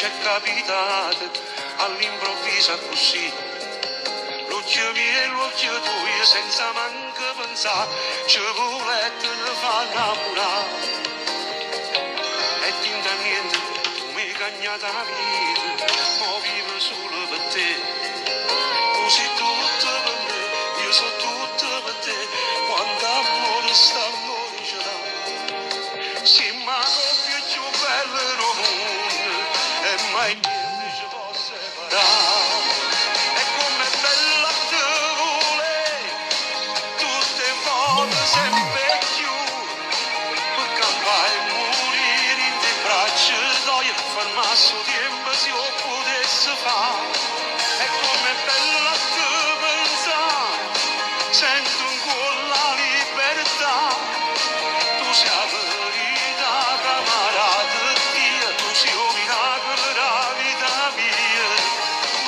c'è capitato all'improvviso così. L'occhio mio e l'occhio tuo senza manco pensare, ci volete ne fa innamorare. E tinta niente, tu mi hai cagnata la vita, ma vivo solo per te. Tu sei tutto per me, io sono tutto per te, quando amore sta amore ce l'ha. Sei ma coppia più bella del mondo, e mai niente ci può separare. E com'è bella te volere, tutte volte sempre più, per campare e morire in te braccia, dai e fermarsi il tempo se io potessi fare. E com'è bella te pensare, sento ancora la libertà, tu sei la verità camarata Dio, tu sei un miracolo della vita mia,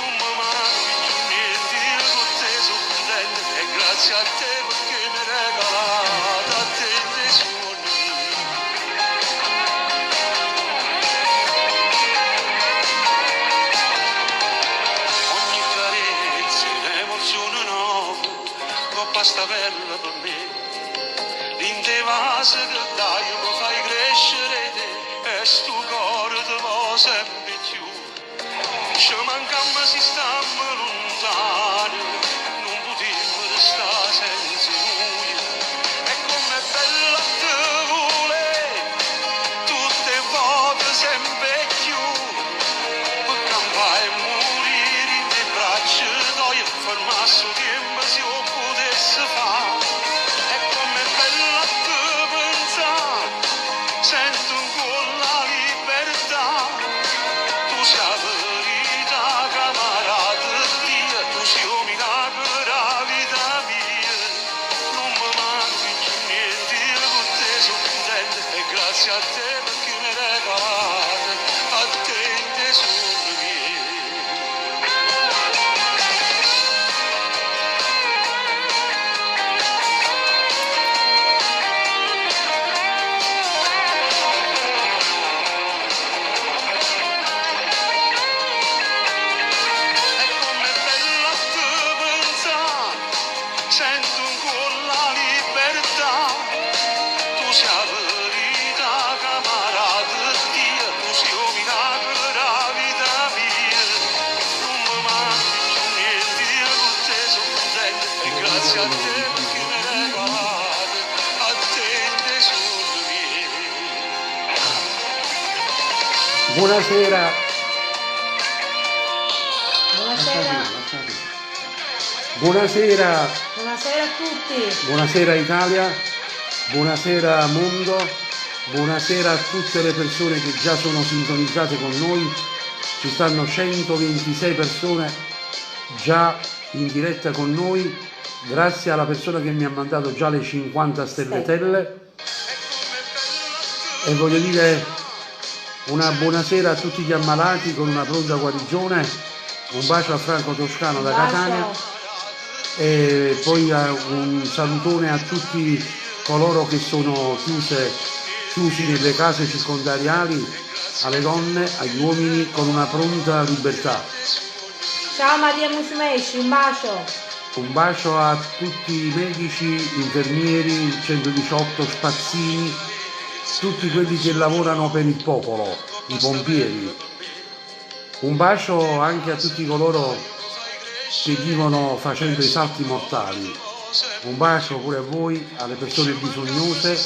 non mi manca più niente, io con te sono contento e grazie a te perché mi hai regalato a te dei sogni. Ogni carezza è un'emozione nuova, troppa sta bella per me. L'inte vase che dai mi fai crescere te, e sto cuore ti va sempre più. Ci mancammo si stammo lontani, non potevo restare senza noi. E com'è bella te volere, tutte volte sempre più, per campare e morire in te braccia, dai e fermarsi il tempo se io potessi fare. E com'è bella te pensare, sento ancora la libertà, tu sei la verità camarata Dio, tu sei un miracolo della vita mia, non mi manca più niente, io con te sono contento e grazie a te perché mi hai regalato a te i tesori miei. E com'è bella te pensare, sento ancora la libertà, tu sei la verità camarata Dio, tu sei un miracolo della vita mia, non mi manca più niente, io con te sono contento e grazie a te perché mi hai regalato a te i tesori miei. Buonasera. Buonasera, Buonasera, buonasera a tutti. buonasera Italia, buonasera mondo, buonasera a tutte le persone che già sono sintonizzate con noi. Ci stanno 126 persone già in diretta con noi, grazie alla persona che mi ha mandato già le 50 stelletelle. E voglio dire una buonasera a tutti gli ammalati con una pronta guarigione. Un bacio a Franco Toscano da Catania e poi un salutone a tutti coloro che sono chiusi nelle case circondariali, alle donne, agli uomini con una pronta libertà. Ciao Maria Musumesci, un bacio. Un bacio a tutti i medici, infermieri, il 118, spazzini, tutti quelli che lavorano per il popolo, i pompieri. Un bacio anche a tutti coloro che vivono facendo i salti mortali. Un bacio pure a voi, alle persone bisognose.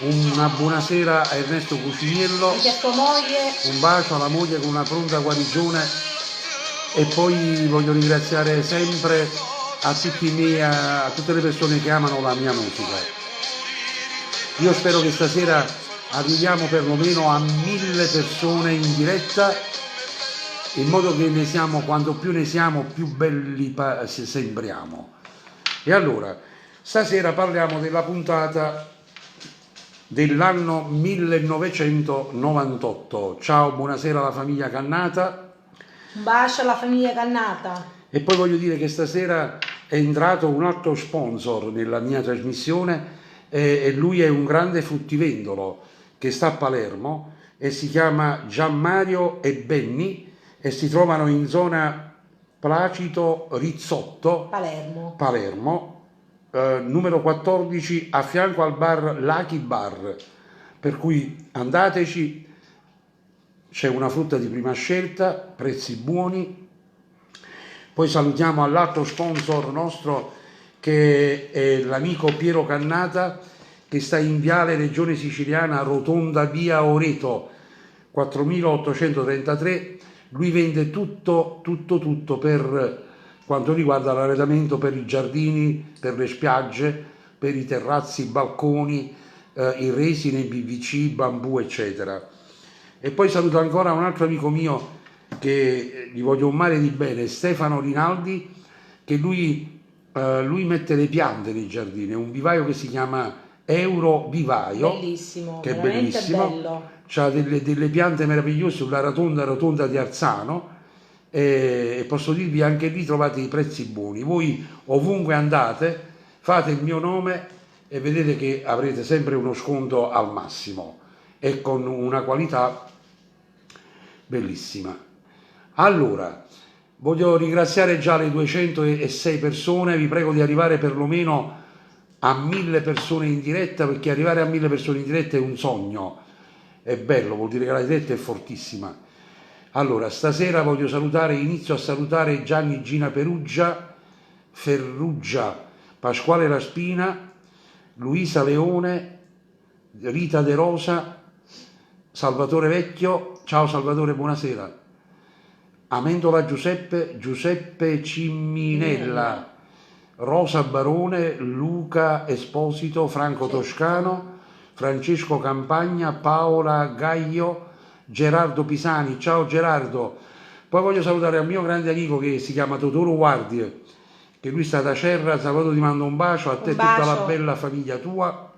Una buonasera a Ernesto Cuciniello. Anche a tua moglie. Un bacio alla moglie con una pronta guarigione. E poi voglio ringraziare sempre a tutte le persone che amano la mia musica. Io spero che stasera arriviamo perlomeno a 1000 persone in diretta, in modo che quanto più ne siamo, più belli sembriamo. E allora, stasera parliamo della puntata dell'anno 1998. Ciao, buonasera alla famiglia Cannata. Un bacio alla famiglia Cannata. E poi voglio dire che stasera è entrato un altro sponsor nella mia trasmissione e lui è un grande fruttivendolo che sta a Palermo, e si chiama Gianmario e Benni e si trovano in zona Placito Rizzotto, Palermo. numero 14, a fianco al bar Lucky Bar, per cui andateci, c'è una frutta di prima scelta, prezzi buoni. Poi salutiamo all'altro sponsor nostro che è l'amico Piero Cannata, che sta in Viale Regione Siciliana, Rotonda via Oreto 4833. Lui vende tutto per quanto riguarda l'arredamento per i giardini, per le spiagge, per i terrazzi, i balconi, in resina, in PVC, bambù, eccetera. E poi saluto ancora un altro amico mio che gli voglio un mare di bene, Stefano Rinaldi, che lui mette le piante nei giardini, è un vivaio che si chiama Euro Vivaio, Bellissimo, che è veramente bellissimo, bello. ha delle piante meravigliose sulla rotonda di Arzano, e posso dirvi anche lì trovate i prezzi buoni. Voi ovunque andate fate il mio nome e vedete che avrete sempre uno sconto al massimo e con una qualità bellissima. Allora, voglio ringraziare già le 206 persone, vi prego di arrivare perlomeno a 1000 persone in diretta, perché arrivare a 1000 persone in diretta è un sogno, è bello, vuol dire che la diretta è fortissima. Allora, stasera inizio a salutare Gianni Gina Perugia, Ferrugia, Pasquale Raspina, Luisa Leone, Rita De Rosa, Salvatore Vecchio, ciao Salvatore, buonasera. Amendola Giuseppe, Giuseppe Ciminella, Rosa Barone, Luca Esposito, Franco Toscano, Francesco Campagna, Paola Gaio, Gerardo Pisani, ciao Gerardo. Poi voglio salutare un mio grande amico che si chiama Totoro Guardie, che lui sta da Cerra. Salvatore, ti mando un bacio, a te e tutta la bella famiglia tua.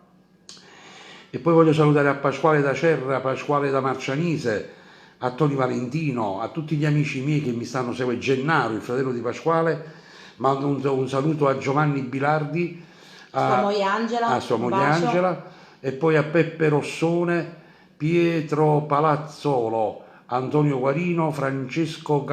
E poi voglio salutare a Pasquale da Cerra, Pasquale da Marcianise, a Toni Valentino, a tutti gli amici miei che mi stanno seguendo, Gennaro, il fratello di Pasquale. Mando un saluto a Giovanni Bilardi, sua moglie Angela, e poi a Peppe Rossone, Pietro Palazzolo, Antonio Guarino, Francesco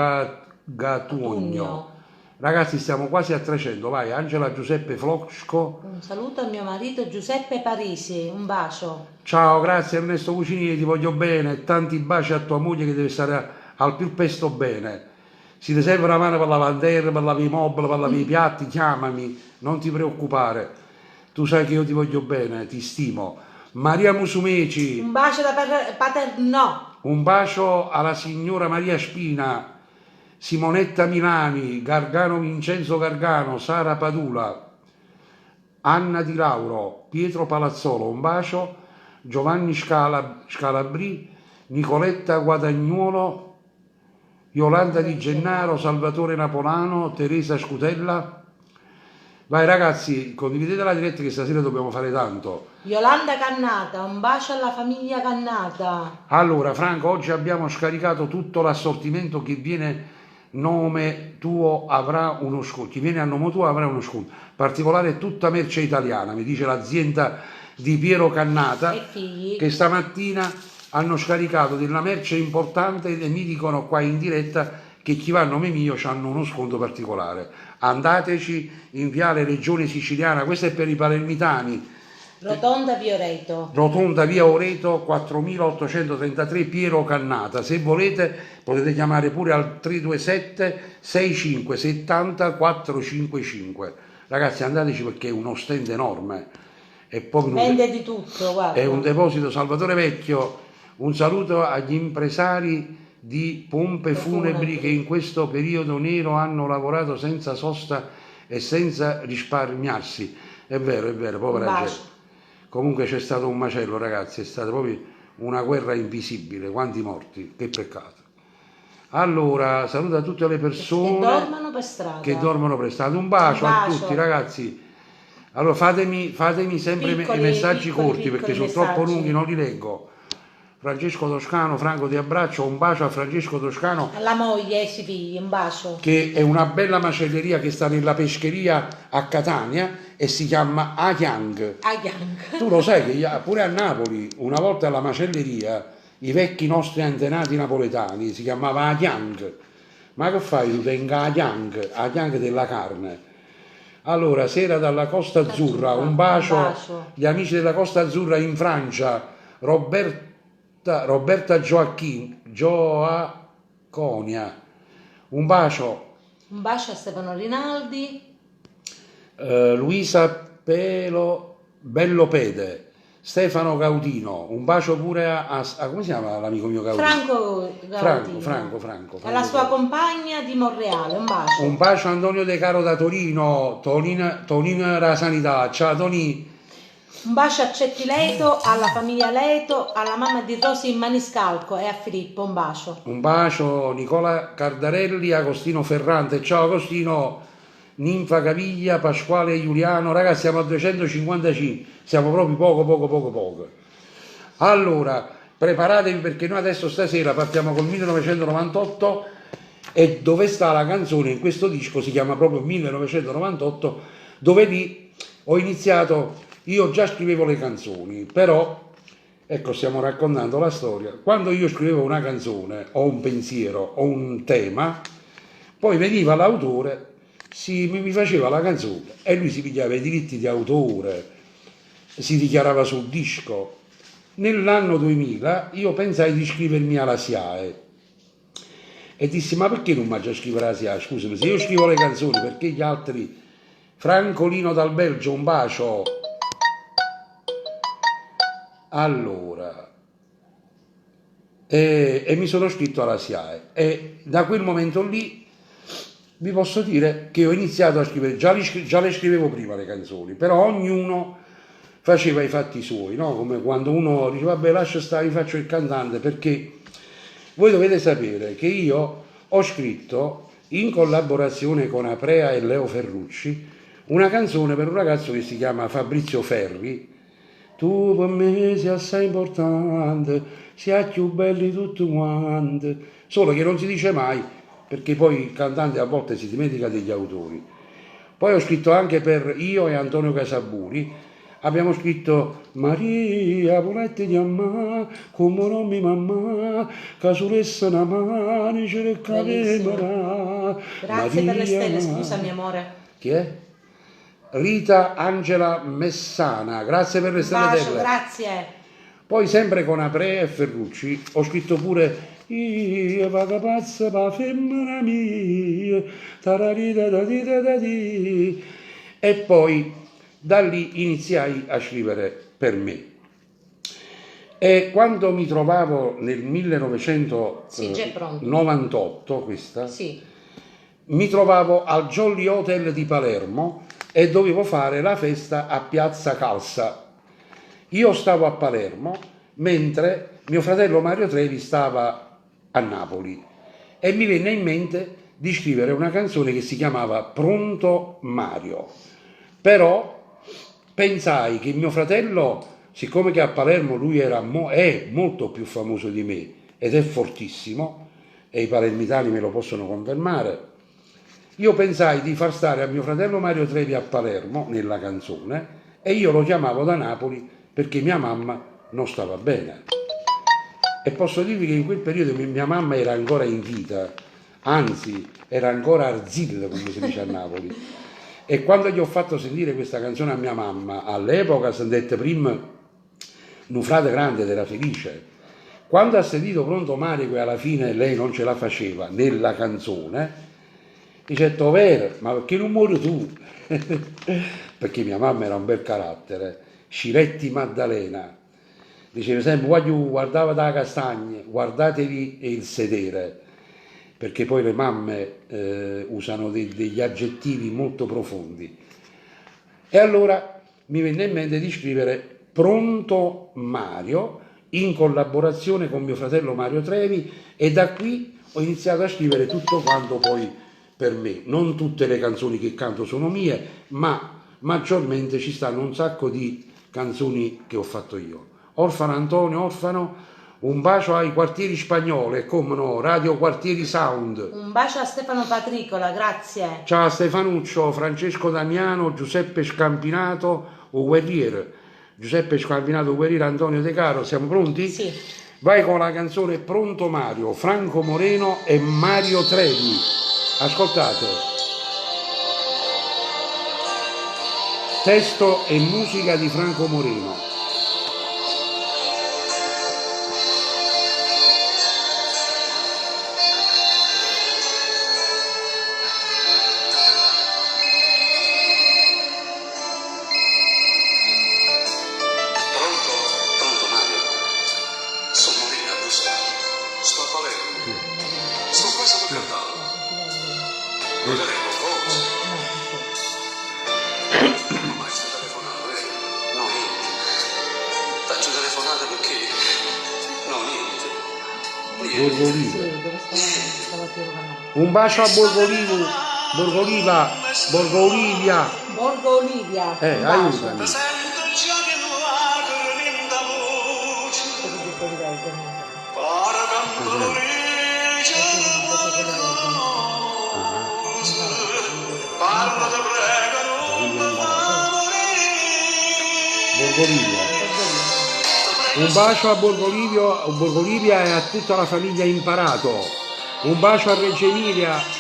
Gatugno. Ragazzi, stiamo quasi a 300, vai. Angela Giuseppe Flosco. Un saluto al mio marito Giuseppe Parisi, un bacio. Ciao, grazie Ernesto Cucinini, ti voglio bene, tanti baci a tua moglie che deve stare al più presto bene. Se ti serve una mano per lavandere, per lavare i mobili, per lavare i piatti, chiamami, non ti preoccupare. Tu sai che io ti voglio bene, ti stimo. Maria Musumeci. Un bacio da Paternò. Un bacio alla signora Maria Spina, Simonetta Milani, Gargano Vincenzo Gargano, Sara Padula, Anna Di Lauro, Pietro Palazzolo, un bacio, Giovanni Scalabri, Nicoletta Guadagnuolo, Yolanda Di Gennaro, Salvatore Napolano, Teresa Scutella. Vai ragazzi, condividete la diretta che stasera dobbiamo fare tanto. Yolanda Cannata, un bacio alla famiglia Cannata. Allora Franco, oggi abbiamo scaricato tutto l'assortimento. Chi viene nome tuo avrà uno sconto, chi viene a nome tuo avrà uno sconto. In particolare tutta merce italiana, mi dice l'azienda di Piero Cannata, e figli, che stamattina hanno scaricato della merce importante e mi dicono qua in diretta che chi va a nome mio hanno uno sconto particolare. Andateci in Viale Regione Siciliana, questo è per i palermitani, Rotonda via Oreto. Rotonda via Oreto 4833, Piero Cannata. Se volete potete chiamare pure al 327 6570 455. Ragazzi, andateci perché è uno stand enorme. È proprio vende di tutto, guarda. È un deposito. Salvatore Vecchio, un saluto agli impresari di pompe funebri che in questo periodo nero hanno lavorato senza sosta e senza risparmiarsi. È vero, povera gente. Comunque c'è stato un macello, ragazzi, è stata proprio una guerra invisibile, quanti morti, che peccato. Allora, saluta tutte le persone che dormono per strada. Un bacio a tutti, ragazzi. Allora fatemi sempre i messaggi corti, perché sono troppo lunghi, non li leggo. Francesco Toscano, Franco ti abbraccio, un bacio a Francesco Toscano. Alla moglie e ai figli, un bacio. Che è una bella macelleria che sta nella pescheria a Catania e si chiama Ayang. Ayang. Tu lo sai che pure a Napoli, una volta alla macelleria, i vecchi nostri antenati napoletani, si chiamava Achiang. Ma che fai tu? Tenga Achiang della carne. Allora, se era dalla Costa Azzurra, un bacio, gli amici della Costa Azzurra in Francia, Roberta Gioaconia, un bacio. Un bacio a Stefano Rinaldi. Luisa Bellopede, Stefano Gaudino, un bacio pure come si chiama l'amico mio Gaudino? Franco Gaudino. Franco. Alla sua compagna di Monreale, un bacio. Un bacio a Antonio De Caro da Torino, Tonino la Sanità, ciao Toni. Un bacio a Cetti Leto, alla famiglia Leto, alla mamma di Rosy Maniscalco e a Filippo, un bacio. Un bacio Nicola Cardarelli, Agostino Ferrante, ciao Agostino, Ninfa Caviglia, Pasquale Giuliano, ragazzi siamo a 255, siamo proprio poco. Allora, preparatevi perché noi adesso stasera partiamo col 1998 e dove sta la canzone in questo disco si chiama proprio 1998, dove lì ho iniziato, io già scrivevo le canzoni, però ecco stiamo raccontando la storia, quando io scrivevo una canzone o un pensiero o un tema, poi veniva l'autore, mi faceva la canzone e lui si pigliava i diritti di autore, si dichiarava sul disco. Nell'anno 2000 io pensai di iscrivermi alla SIAE e dissi ma perché non mi già scrivere alla SIAE? Scusami, se io scrivo le canzoni perché gli altri, Francolino dal Belgio, un bacio. Allora, e mi sono iscritto alla SIAE e da quel momento lì vi posso dire che ho iniziato a scrivere, già le scrivevo prima le canzoni, però ognuno faceva i fatti suoi, no? Come quando uno dice vabbè lascia stare, io faccio il cantante, perché voi dovete sapere che io ho scritto in collaborazione con Aprea e Leo Ferrucci una canzone per un ragazzo che si chiama Fabrizio Ferri. Tu per me sei assai importante, sei più belli tutti quanti, solo che non si dice mai perché poi il cantante a volte si dimentica degli autori. Poi ho scritto anche per io e Antonio Casaburi, abbiamo scritto Maria, volete di amma, come non mi mamma, casulessa una mani, ce ne cavemerà. Grazie per le stelle, scusami amore. Chi è? Rita Angela Messana, grazie per le stelle. Grazie. Poi sempre con Aprea e Ferrucci ho scritto pure io vado pazza per femmina mia, e poi da lì iniziai a scrivere per me. E quando mi trovavo nel 1998, questa, mi trovavo al Jolly Hotel di Palermo e dovevo fare la festa a Piazza Calza. Io stavo a Palermo mentre mio fratello Mario Trevi stava a Napoli e mi venne in mente di scrivere una canzone che si chiamava Pronto Mario, però pensai che mio fratello, siccome che a Palermo lui è molto più famoso di me ed è fortissimo e i palermitani me lo possono confermare, io pensai di far stare a mio fratello Mario Trevi a Palermo nella canzone e io lo chiamavo da Napoli perché mia mamma non stava bene. E posso dirvi che in quel periodo mia mamma era ancora in vita, anzi era ancora arzilla, come si dice a Napoli. E quando gli ho fatto sentire questa canzone a mia mamma, all'epoca si dette prima un frate grande ed era felice. Quando ha sentito Pronto Mario che alla fine lei non ce la faceva nella canzone, dice Tovero, ma perché non muori tu? Perché mia mamma era un bel carattere, Sciretti Maddalena. Diceva sempre, guardava da castagne, guardatevi il sedere, perché poi le mamme usano degli aggettivi molto profondi. E allora mi venne in mente di scrivere Pronto Mario in collaborazione con mio fratello Mario Trevi e da qui ho iniziato a scrivere tutto quanto poi per me. Non tutte le canzoni che canto sono mie, ma maggiormente ci stanno un sacco di canzoni che ho fatto io. Orfano Antonio, Orfano, un bacio ai quartieri spagnoli e come no, Radio Quartieri Sound. Un bacio a Stefano Patricola, grazie. Ciao a Stefanuccio, Francesco Damiano, Giuseppe Scampinato, o Guerriere. Giuseppe Scampinato, Guerriere, Antonio De Caro, siamo pronti? Sì. Vai con la canzone Pronto Mario, Franco Moreno e Mario Trevi. Ascoltate. Testo e musica di Franco Moreno. Pronto Mario? Sono Marina, lo so. Sto a Palermo. Sto quasi per cantare. Non te ne cosa? Ma stai telefonando, No, niente. Faccio telefonate perché? No, niente. Borgoliva. Sì, dove stava Un bacio a Borgolivo. Borgoliva. Borgolivia. Borgo Olivia. Un bacio. Aiutami. Sento già che nuova linda voce. Paragando l'origine parla da prego non mi fa morire. Borgolivia. Un bacio a Borgolivia e a tutta la famiglia Imparato. Un bacio a Reggio Emilia.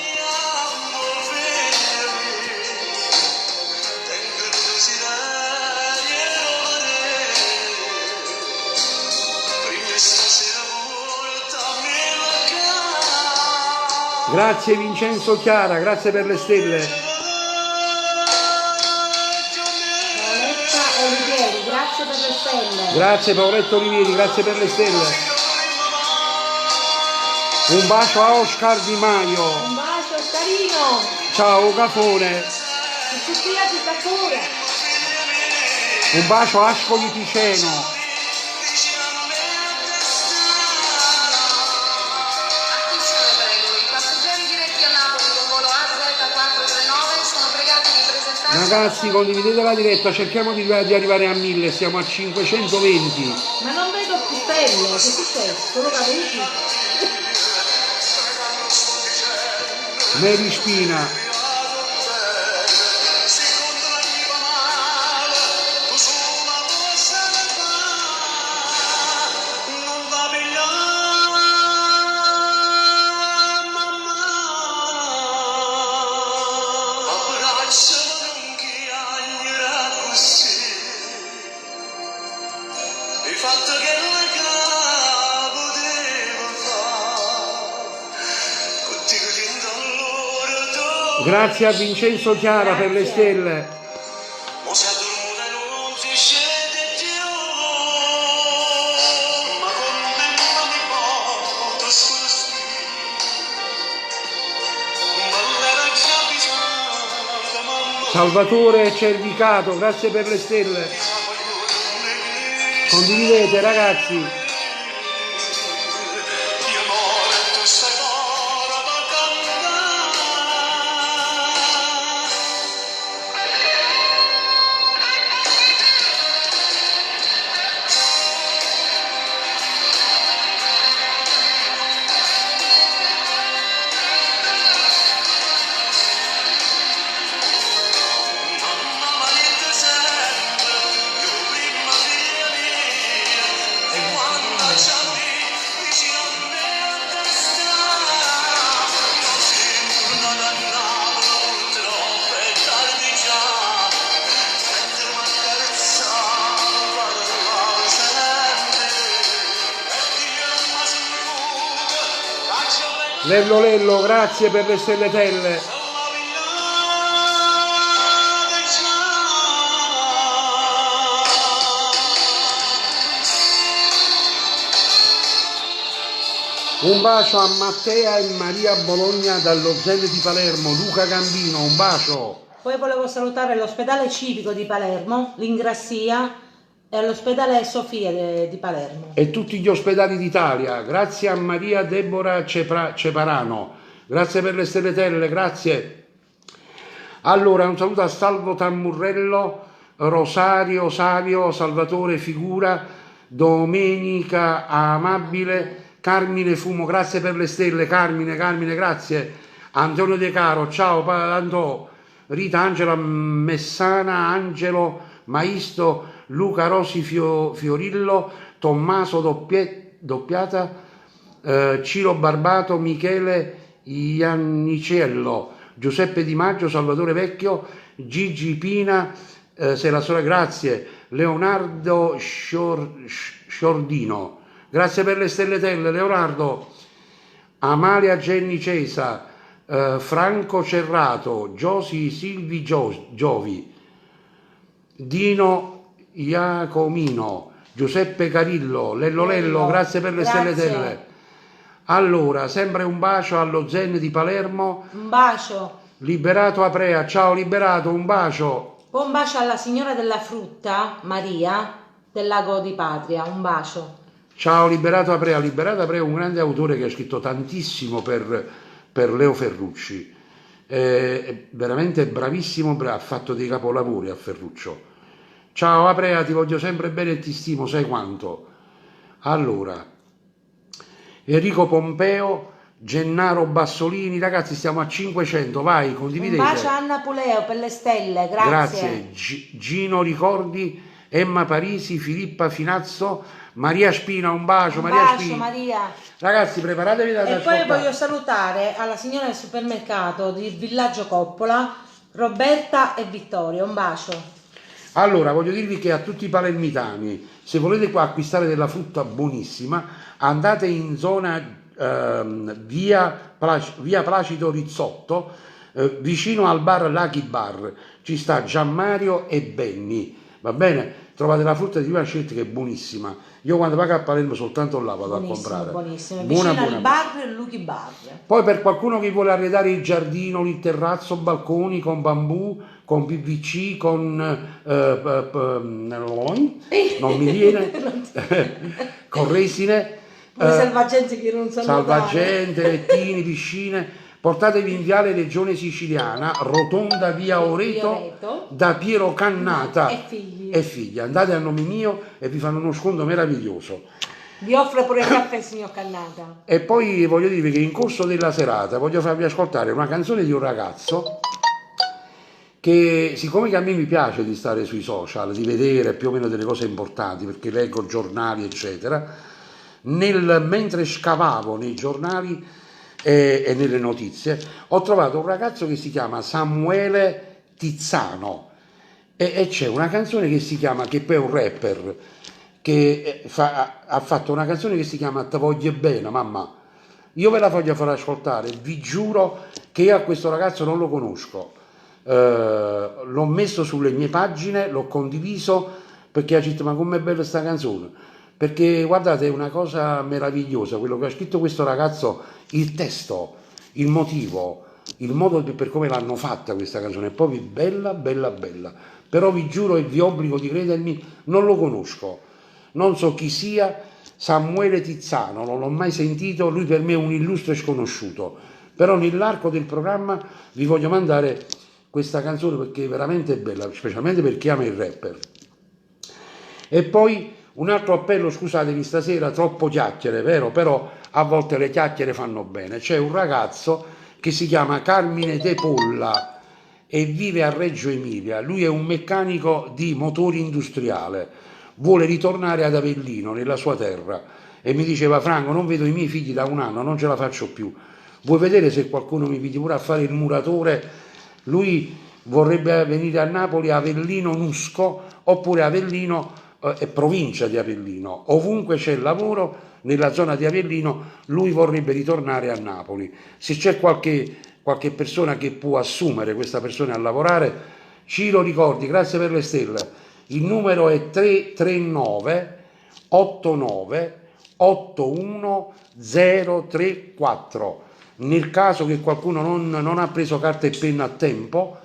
Grazie Vincenzo Chiara, grazie per le stelle. Paoletta Olivieri, grazie per le stelle. Grazie Paoletto Olivieri, grazie per le stelle. Un bacio a Oscar Di Maio. Un bacio carino. Ciao Cafone. Sofia ti sta cuore. Un bacio a Ascoli Piceno. Attenzione prego, i passeggeri diretti a Napoli con volo AZ439 sono pregati di presentarsi. Ragazzi, condividete la diretta, cerchiamo di arrivare a 1000, siamo a 520. Ma non vedo più stelle, che è successo? Sono caduti. Mary Spina. Grazie a Vincenzo Chiara per le stelle. Salvatore Cervicato, grazie per le stelle. Condividete ragazzi. Lello Lello, grazie per le stelletelle. Un bacio a Mattea e Maria Bologna dallo Zen di Palermo, Luca Gambino, un bacio. Poi volevo salutare l'ospedale civico di Palermo, l'Ingrassia e l'ospedale Sofia di Palermo. E tutti gli ospedali d'Italia, grazie a Maria Deborah Ceparano, grazie per le stelletelle, grazie. Allora, un saluto a Salvo Tammurrello, Rosario Savio, Salvatore Figura, Domenica Amabile, Carmine Fumo, grazie per le stelle, Carmine, grazie. Antonio De Caro, ciao Anto, Rita Angela Messana, Angelo Maisto, Luca Rosi Fiorillo, Tommaso doppiata, Ciro Barbato, Michele Iannicello, Giuseppe Di Maggio, Salvatore Vecchio, Gigi Pina, se la sola, grazie, Leonardo Sciordino, grazie per le stelletelle Leonardo, Amalia Genni Cesa, Franco Cerrato, Giosi Silvi Giovi, Dino Iacomino, Giuseppe Carillo, Lello Lello, grazie per le stelletelle. Allora, sempre un bacio allo Zen di Palermo. Un bacio. Liberato Aprea, ciao Liberato, un bacio. Un bacio alla signora della frutta, Maria, del Lago di Patria, un bacio. Ciao Liberato Aprea. Liberato Aprea è un grande autore che ha scritto tantissimo per Leo Ferrucci. È veramente bravissimo, ha fatto dei capolavori a Ferruccio. Ciao Aprea, ti voglio sempre bene e ti stimo, sai quanto. Allora, Enrico Pompeo, Gennaro Bassolini, ragazzi stiamo a 500, vai, condividete. Un bacio a Anna Puleo per le stelle, grazie. Gino Ricordi, Emma Parisi, Filippa Finazzo, Maria Spina, un bacio, Un Maria bacio Spina. Maria. Ragazzi preparatevi da E poi ascoltare. voglio salutare alla signora del supermercato di Villaggio Coppola, Roberta e Vittorio, un bacio. Allora, voglio dirvi che a tutti i palermitani, se volete qua acquistare della frutta buonissima, andate in zona via Placido Rizzotto, vicino al bar Lucky Bar, ci sta Gianmario e Benny, va bene? Trovate la frutta di prima scelta che è buonissima. Io quando vado a Palermo soltanto là vado a comprare. Buonissimo, Buona, vicino buona, al bar Lucky Bar. Poi per qualcuno che vuole arredare il giardino, il terrazzo, balconi con bambù, con PVC, con non mi viene, con resine, Come salvagente che non sanno salvagente, lettini, piscine, portatevi in viale Regione Siciliana, rotonda via Oreto, da Piero Cannata e figli. Andate a nome mio e vi fanno uno sconto meraviglioso. Vi offre pure il caffè il signor Cannata. E poi voglio dirvi che in corso della serata voglio farvi ascoltare una canzone di un ragazzo che, siccome che a me mi piace di stare sui social, di vedere più o meno delle cose importanti, perché leggo giornali eccetera, mentre scavavo nei giornali e nelle notizie ho trovato un ragazzo che si chiama Samuele Tizzano e c'è una canzone che si chiama, che poi è un rapper, che ha fatto una canzone che si chiama Te voglio bene mamma. Io ve la voglio far ascoltare, vi giuro che io a questo ragazzo non lo conosco, l'ho messo sulle mie pagine, l'ho condiviso perché ha detto ma com'è bella sta canzone, perché guardate è una cosa meravigliosa quello che ha scritto questo ragazzo, il testo, il motivo, il modo per come l'hanno fatta questa canzone è proprio bella, bella, bella, però vi giuro e vi obbligo di credermi, non lo conosco, non so chi sia Samuele Tizzano, non l'ho mai sentito, lui per me è un illustre sconosciuto, però nell'arco del programma vi voglio mandare questa canzone perché è veramente bella, specialmente per chi ama il rapper. E poi un altro appello, scusatemi stasera, troppo chiacchiere, vero? Però a volte le chiacchiere fanno bene. C'è un ragazzo che si chiama Carmine De Polla e vive a Reggio Emilia, lui è un meccanico di motori industriale, vuole ritornare ad Avellino, nella sua terra, e mi diceva Franco non vedo i miei figli da un anno, non ce la faccio più, vuoi vedere se qualcuno mi piglia pure a fare il muratore? Lui vorrebbe venire a Napoli, Avellino Nusco, oppure Avellino provincia di Avellino, ovunque c'è lavoro nella zona di Avellino, lui vorrebbe ritornare a Napoli. Se c'è qualche persona che può assumere questa persona a lavorare, ci lo ricordi, grazie per le stelle. Il numero è 339 89 81 034. Nel caso che qualcuno non ha preso carta e penna a tempo,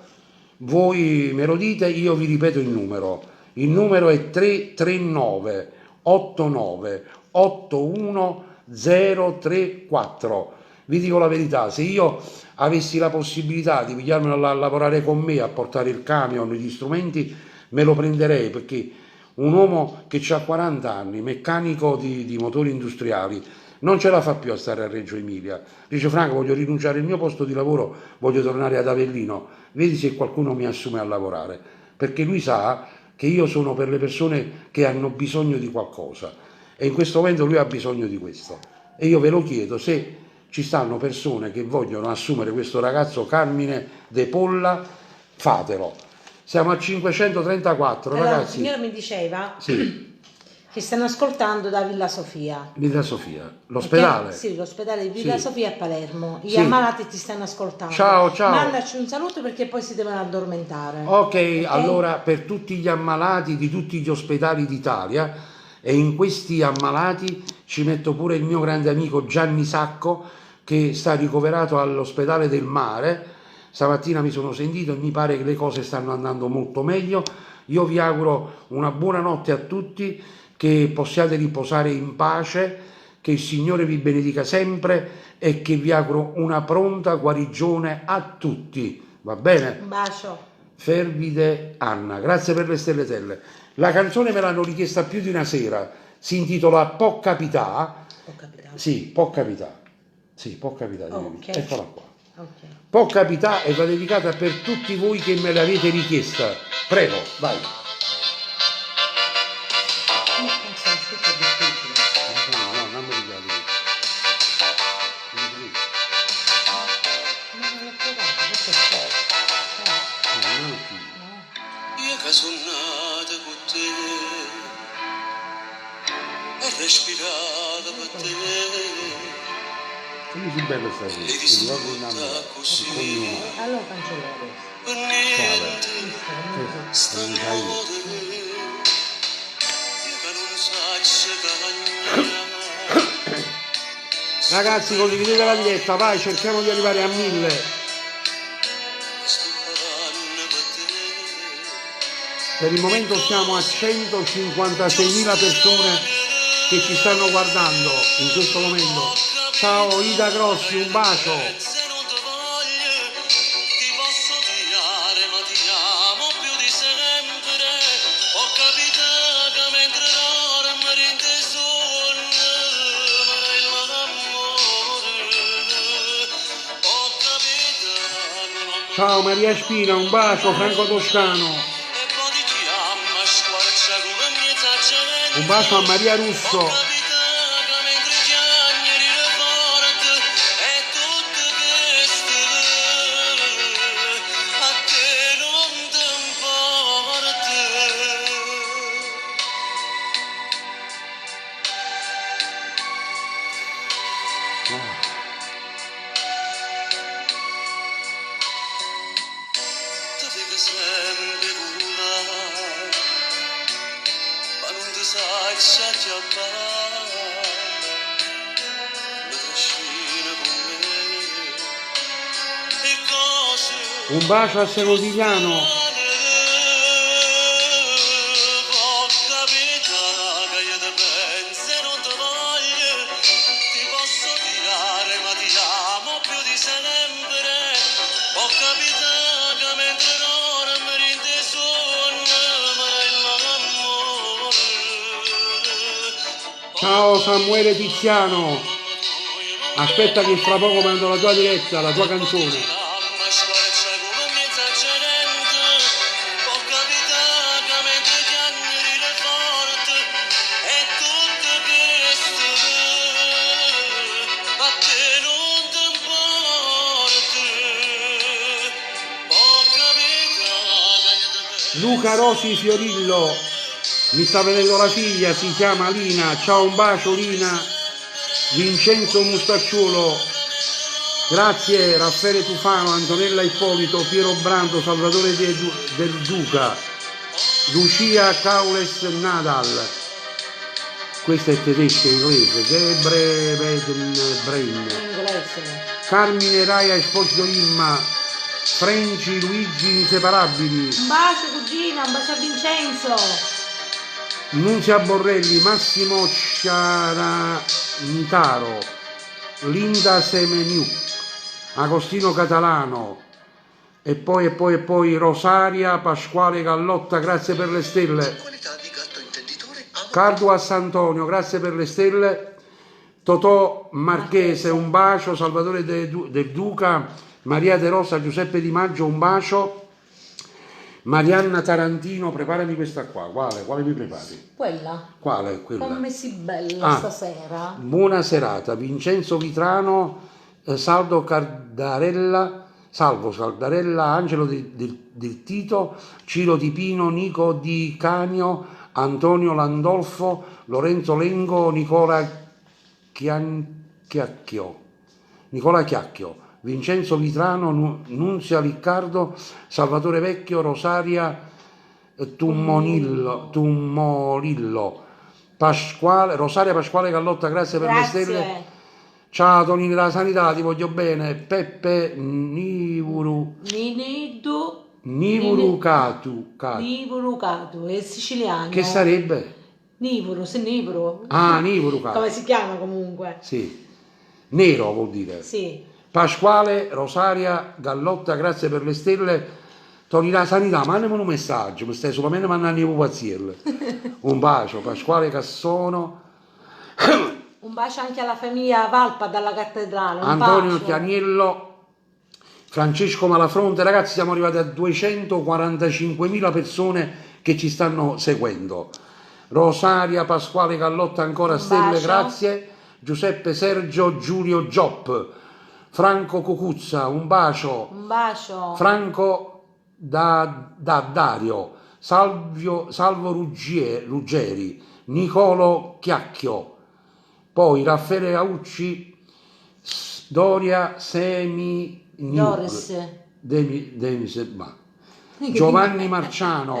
voi me lo dite, io vi ripeto il numero. Il numero è 339 89 81 034. Vi dico la verità, se io avessi la possibilità di pigliarmelo a lavorare con me, a portare il camion, gli strumenti, me lo prenderei, perché un uomo che ha 40 anni, meccanico di motori industriali, non ce la fa più a stare a Reggio Emilia. Dice Franco, voglio rinunciare al mio posto di lavoro, voglio tornare ad Avellino, vedi se qualcuno mi assume a lavorare, perché lui sa che io sono per le persone che hanno bisogno di qualcosa. e in questo momento lui ha bisogno di questo. E io ve lo chiedo, se ci stanno persone che vogliono assumere questo ragazzo Carmine De Polla, fatelo. Siamo a 534, Allora, il ragazzi. signore mi diceva Sì, che stanno ascoltando da Villa Sofia. Villa Sofia, l'ospedale. Sì, l'ospedale di Villa Sì. Sofia a Palermo. Gli Sì. ammalati ti stanno ascoltando. Ciao, ciao. Mandaci un saluto perché poi si devono addormentare. Ok, allora per tutti gli ammalati di tutti gli ospedali d'Italia, e in questi ammalati ci metto pure il mio grande amico Gianni Sacco, che sta ricoverato all'ospedale del Mare. Stamattina mi sono sentito e mi pare che le cose stanno andando molto meglio. Io vi auguro una buona notte a tutti, che possiate riposare in pace, che il Signore vi benedica sempre e che vi auguro una pronta guarigione a tutti. Va bene? Un bacio. Fervide Anna, grazie per le stelletelle. La canzone me l'hanno richiesta più di una sera, si intitola Può capità. Ho capito. Sì, può capità. Sì, può capitare. Ok. Eccola qua. Ok. Può capità e va dedicata per tutti voi che me l'avete richiesta. Prego, vai. No, non mi ricordo. Io che sono nata con te, ho respirato per te, Come si bello sta qui? e Ti vissuta ricordo così, Allora cancello per niente, st'amore, io che non so cagnare. Ragazzi, condividete la diretta, vai, cerchiamo di arrivare a 1000. Sto parlando per te. Per il momento siamo a 156.000 persone che ci stanno guardando in questo momento. Ciao Ida Grossi, un bacio. Se non ti voglio, ti posso odiare, ma ti amo più di sempre. Ho capito che mentre dormo rende sonno, l'amore. Ho capito che non mi Ciao Maria Spina, un bacio. Franco Toscano, e poi ti chiama, squarcia come mi esagerando. un bacio a Maria Russo. Ho capito che mentre piangi ride forte e tutto questo a te non ti importa. Tu devi sempre volare, ma non ti sai s'acchiappare. Mi trascina con me e cose Un bacio a Serotigliano. può capitare che io ti penso e non ti voglio, ti posso odiare ma ti amo più di sempre. Ho capito che mentre dormo rinde sonno, ma l'amore. Ciao Samuele Tiziano. Aspetta che fra poco mando la tua diretta, la tua canzone. Ma squarcia come mi esagerando. Ho capito che mentre piangi ride forte e tutto questo a te non ti importa. Ho capito che Luca Rosi Fiorillo, mi sta vedendo la figlia, si chiama Lina. Ciao, un bacio Lina. Vincenzo Mustacciuolo, grazie. Raffaele Tufano, Antonella Ippolito, Piero Brando, Salvatore del Duca, Lucia Caules Nadal, questa è tedesca inglese, Gebre Brain, Inglese. Carmine Raia Esposito Imma, Frenci Luigi Inseparabili, Un bacio cugina, un bacio a Vincenzo. Nunzia Borrelli, Massimo Ciarantaro, Linda Semeniuk, Agostino Catalano e poi Rosaria Pasquale Gallotta, grazie per le stelle. qualità di gatto intenditore amo Carduas Antonio, grazie per le stelle. Totò Marchese, un bacio. Salvatore del Duca, Maria De Rosa, Giuseppe Di Maggio, un bacio. Marianna Tarantino, preparami questa qua. Quale mi prepari? Quella. Quale? Quella. Come si bella stasera. Buona serata. Vincenzo Vitrano, Salvo Cardarella, Angelo del Tito, Ciro Di Pino, Nico Di Canio, Antonio Landolfo, Lorenzo Lengo, Nicola Chiacchio, Vincenzo Vitrano, Nunzia Riccardo, Salvatore Vecchio, Rosaria Tummonillo, Rosaria Pasquale Gallotta, grazie per le stelle. Ciao Tonini della Sanità, ti voglio bene. Peppe Nivurucatu, è siciliano. che sarebbe? Nivoro. Nivurucatu. Come si chiama comunque? Sì, nero vuol dire. Sì. Pasquale, Rosaria, Gallotta, grazie per le stelle. Toni la Sanità, mandami un messaggio, mi stai solamente mandando i pupazzielle. Un bacio, Pasquale Cassono. Un bacio anche alla famiglia Valpa dalla cattedrale. Antonio Chianiello, Francesco Malafronte. Ragazzi, siamo arrivati a 245.000 persone che ci stanno seguendo. Rosaria Pasquale Gallotta, ancora stelle, bacio. grazie. Giuseppe Sergio Giulio Giop, Franco Cocuzza, un bacio. Franco da Dario, Salvo Ruggeri, Nicolo Chiacchio, poi Raffaele Aucci, Doria Giovanni Marciano,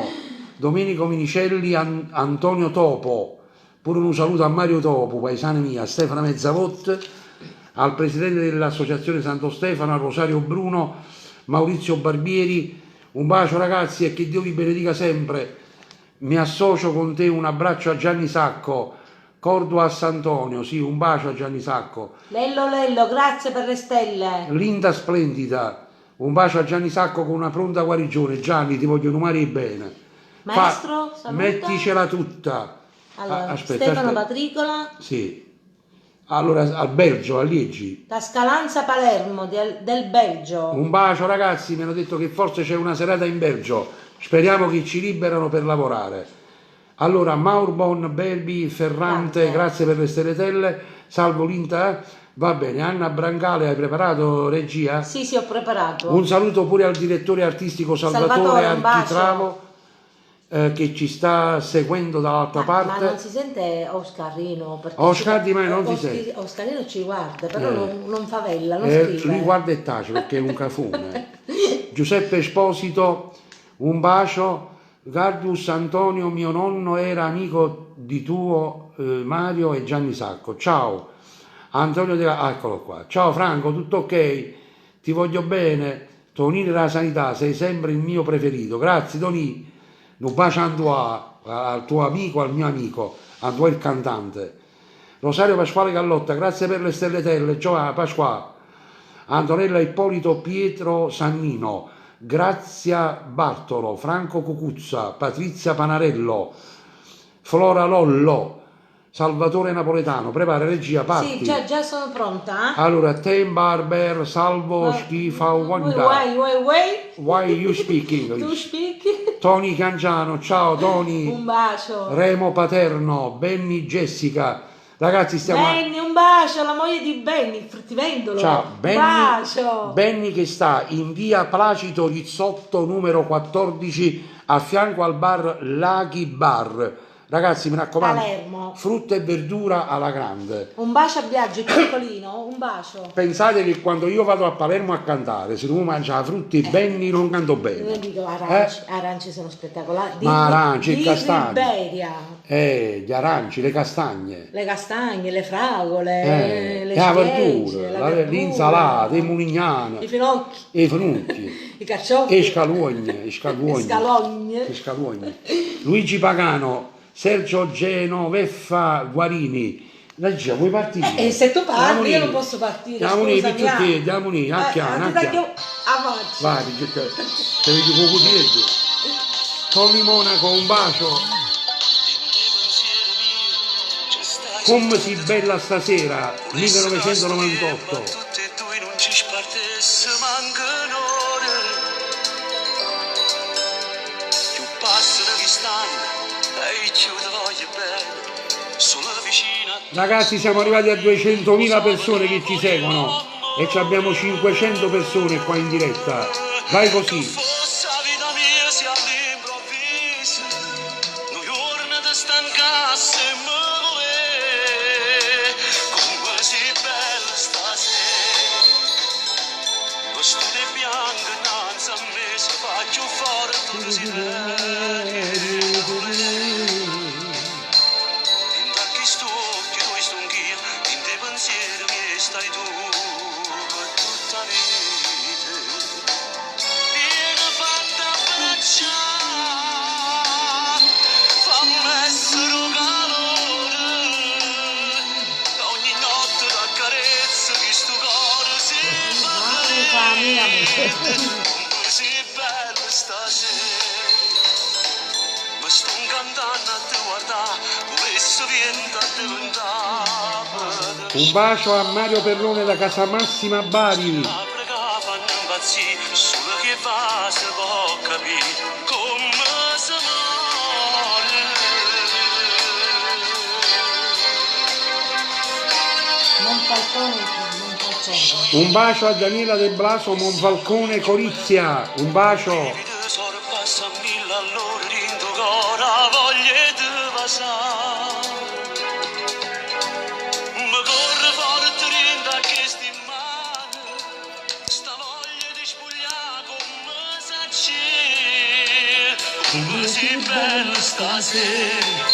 Domenico Minicelli, Antonio Topo, pure un saluto a Mario Topo, paesana mia, a Stefano Mezzavot, al presidente dell'associazione Santo Stefano, a Rosario Bruno, Maurizio Barbieri. Un bacio ragazzi e che Dio vi benedica sempre. Mi associo con te, un abbraccio a Gianni Sacco, Cordua a Sant'Antonio, sì, un bacio a Gianni Sacco. Lello, grazie per le stelle. Linda Splendida, un bacio a Gianni Sacco con una pronta guarigione. Gianni, ti voglio numare bene. Maestro, saluta. Metticela tutta. Allora, Stefano Patricola. Sì. Allora, al Belgio, a Liegi. Da Scalanza Palermo, del Belgio. Un bacio ragazzi, mi hanno detto che forse c'è una serata in Belgio. Speriamo che ci liberano per lavorare. Allora, Maurbon, Belbi, Ferrante, grazie per le stelletelle. Salvo Linta, va bene. Anna Brancale, hai preparato regia? Sì, ho preparato. Un saluto pure al direttore artistico Salvatore Architravo, che ci sta seguendo dall'altra parte. Ma non si sente Oscarino? Oscarino non si sente. Oscarino ci guarda, però non favella, non scrive. Lui guarda e tace perché è un cafone. Giuseppe Esposito, un bacio. Gardius Antonio, mio nonno era amico di tuo Mario e Gianni Sacco. Ciao. Antonio eccolo qua. Ciao Franco, tutto ok? Ti voglio bene. Tonini della Sanità, sei sempre il mio preferito. Grazie Toni. Un bacio al tuo amico, al mio amico, Antoine il cantante. Rosario Pasquale Gallotta, grazie per le stelletelle. Ciao Pasquale. Antonella Ippolito Pietro Sannino, Grazia Bartolo, Franco Cucuzza, Patrizia Panarello, Flora Lollo, Salvatore Napoletano. Prepara regia, parti. Sì, già sono pronta. Allora, Tem Barber, Salvo Schifa Wanda. Why you speak English? Tu speak? Tony Cangiano, ciao Tony. Un bacio. Remo Paterno, Benny Jessica. Ragazzi, stiamo... Benny, un bacio alla moglie di Benny, fruttivendolo. Ciao, Benny. Un bacio. Benny che sta in via Placido Rizzotto numero 14 a fianco al bar Laghi Bar. Ragazzi, mi raccomando, Palermo. Frutta e verdura alla grande. Un bacio a Biagio, piccolino, un bacio. Pensate che quando io vado a Palermo a cantare, se non mangia la frutta e Benny non canto bene. Io dico aranci sono spettacolari. Ma aranci e castagne. Liberia. Gli aranci, le castagne. Le castagne, le fragole, le la ciliegie, verdura, l'insalata, i mulignani, i finocchi, i frutti, i carciofi, e scalogne. Luigi Pagano, Sergio Genoveffa Guarini. Regia, vuoi partire? E se tu parli io non posso partire. Andiamo lì, a chiano. Avanti. Vai, te vedi poco dietro. Tony Monaco, un bacio. Come si bella stasera, 1998. Tutte e due non ci spartesse mancano ore. stai bene, sono vicina a te. Ragazzi, siamo arrivati a 200.000 persone che ci seguono e ci abbiamo 500 persone qua in diretta. Vai così. Fosse la vita mia se all'improvviso un giorno ti stancasse e me volere, come sei bella stasera, vestita bianca innanzi a me se faccio fuori tuo desiderio. In tanti stocchi tu stonchia, in te pensieri miei stai tu per tutta vita. Vieni fatta abbracciare, fammi essere un calore, ogni notte t'accarezzo che sto cuore si fa freddo. Come sei bella stasera, mi sto incantando a te guardare, come se viene a diventare. Un bacio a Mario Perrone da Casamassima Bari. La pregava fanno impazzire, solo che fa se può capire come si muore. Un bacio a Daniela De Blaso Monfalcone Corizia. Un bacio. Vedi sorpassa mille all'ora in tuo cuore, la voglia di passare. Mi corre forte rinda che sti male, sta voglia di spogliare come s'accende. Come sei bella stasera,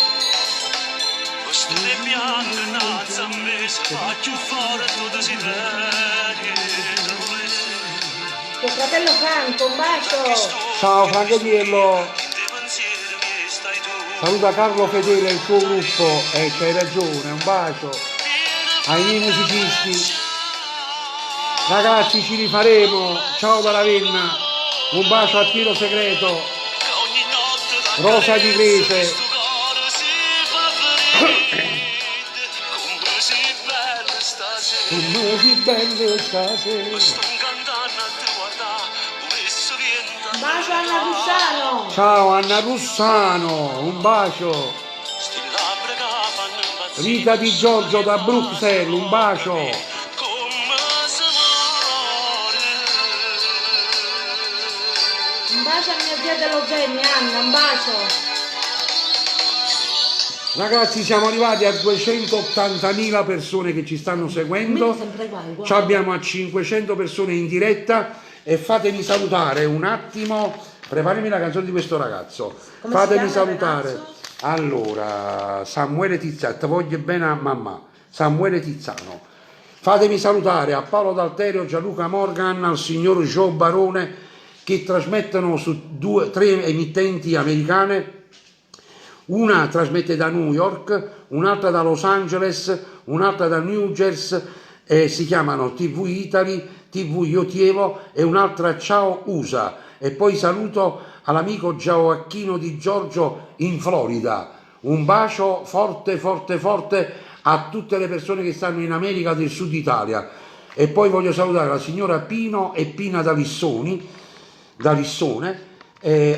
vestita bianca innanzi a me se faccio fuori tuo desiderio. Tuo fratello Franco, un bacio. Ciao Franco Diello. Saluta Carlo Fedele e il tuo gruppo. C'hai ragione, un bacio ai miei musicisti. Ragazzi, ci rifaremo. Ciao da Ravenna. Un bacio a Tiro Segreto. Rosa di Grete. Come si bello stasera. Un bacio a Anna Russano. Ciao Anna Russano, un bacio. Rita Di Giorgio da Bruxelles, un bacio. Un bacio a mia zia dello Gemmi, Anna, un bacio. Ragazzi, siamo arrivati a 280.000 persone che ci stanno seguendo. Ci abbiamo a 500 persone in diretta e fatemi salutare un attimo. Preparami la canzone di questo ragazzo. Come Fatemi si chiama il salutare. ragazzo? Allora, Samuele Tizzano, ti voglio bene a mamma. Samuele Tizzano. Fatemi salutare a Paolo D'Alterio, Gianluca Morgan, al signor Joe Barone, che trasmettono su 3 emittenti americane. Una trasmette da New York, un'altra da Los Angeles, un'altra da New Jersey, si chiamano TV Italy, TV Iotievo e un'altra Ciao USA. E poi saluto all'amico Gioacchino Di Giorgio in Florida. Un bacio forte, forte, forte a tutte le persone che stanno in America del Sud Italia. E poi voglio salutare la signora Pino e Pina da Lissone,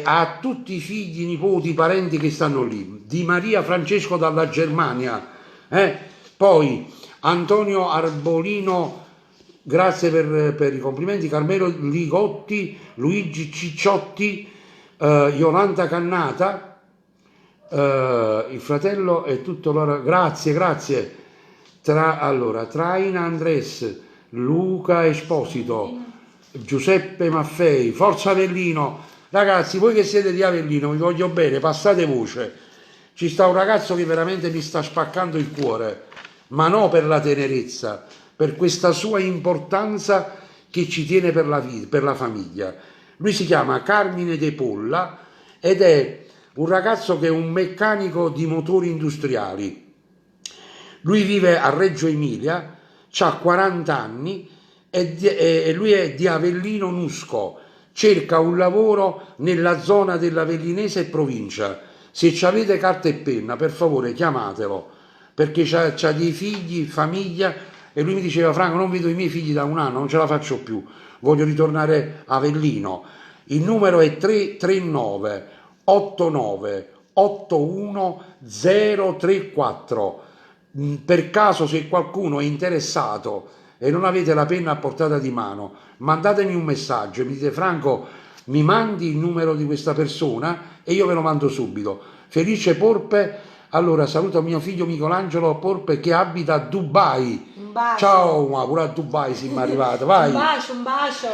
a tutti i figli, nipoti, parenti che stanno lì, di Maria Francesco dalla Germania, poi Antonio Arbolino, grazie per i complimenti, Carmelo Ligotti, Luigi Cicciotti, Yolanda Cannata, il fratello e tutto loro, grazie, Traina Andres, Luca Esposito, Giuseppe Maffei, Forza Avellino. Ragazzi, voi che siete di Avellino, vi voglio bene, passate voce. Ci sta un ragazzo che veramente mi sta spaccando il cuore, ma no per la tenerezza, per questa sua importanza che ci tiene per la famiglia. Lui si chiama Carmine De Polla ed è un ragazzo che è un meccanico di motori industriali. Lui vive a Reggio Emilia, ha 40 anni e lui è di Avellino Nusco. Cerca un lavoro nella zona dell'Avellinese e provincia. Se avete carta e penna, per favore chiamatelo, perché c'ha dei figli, famiglia, e lui mi diceva: Franco, non vedo i miei figli da un anno, non ce la faccio più, voglio ritornare a Avellino. Il numero è 339 89 81034. Per caso, se qualcuno è interessato e non avete la penna a portata di mano, mandatemi un messaggio e mi dite: Franco, mi mandi il numero di questa persona e io ve lo mando subito. Felice Porpe, allora saluto mio figlio Michelangelo Porpe che abita a Dubai. Un bacio. Ciao, ma pure a Dubai siamo arrivati, vai. Un bacio, un bacio.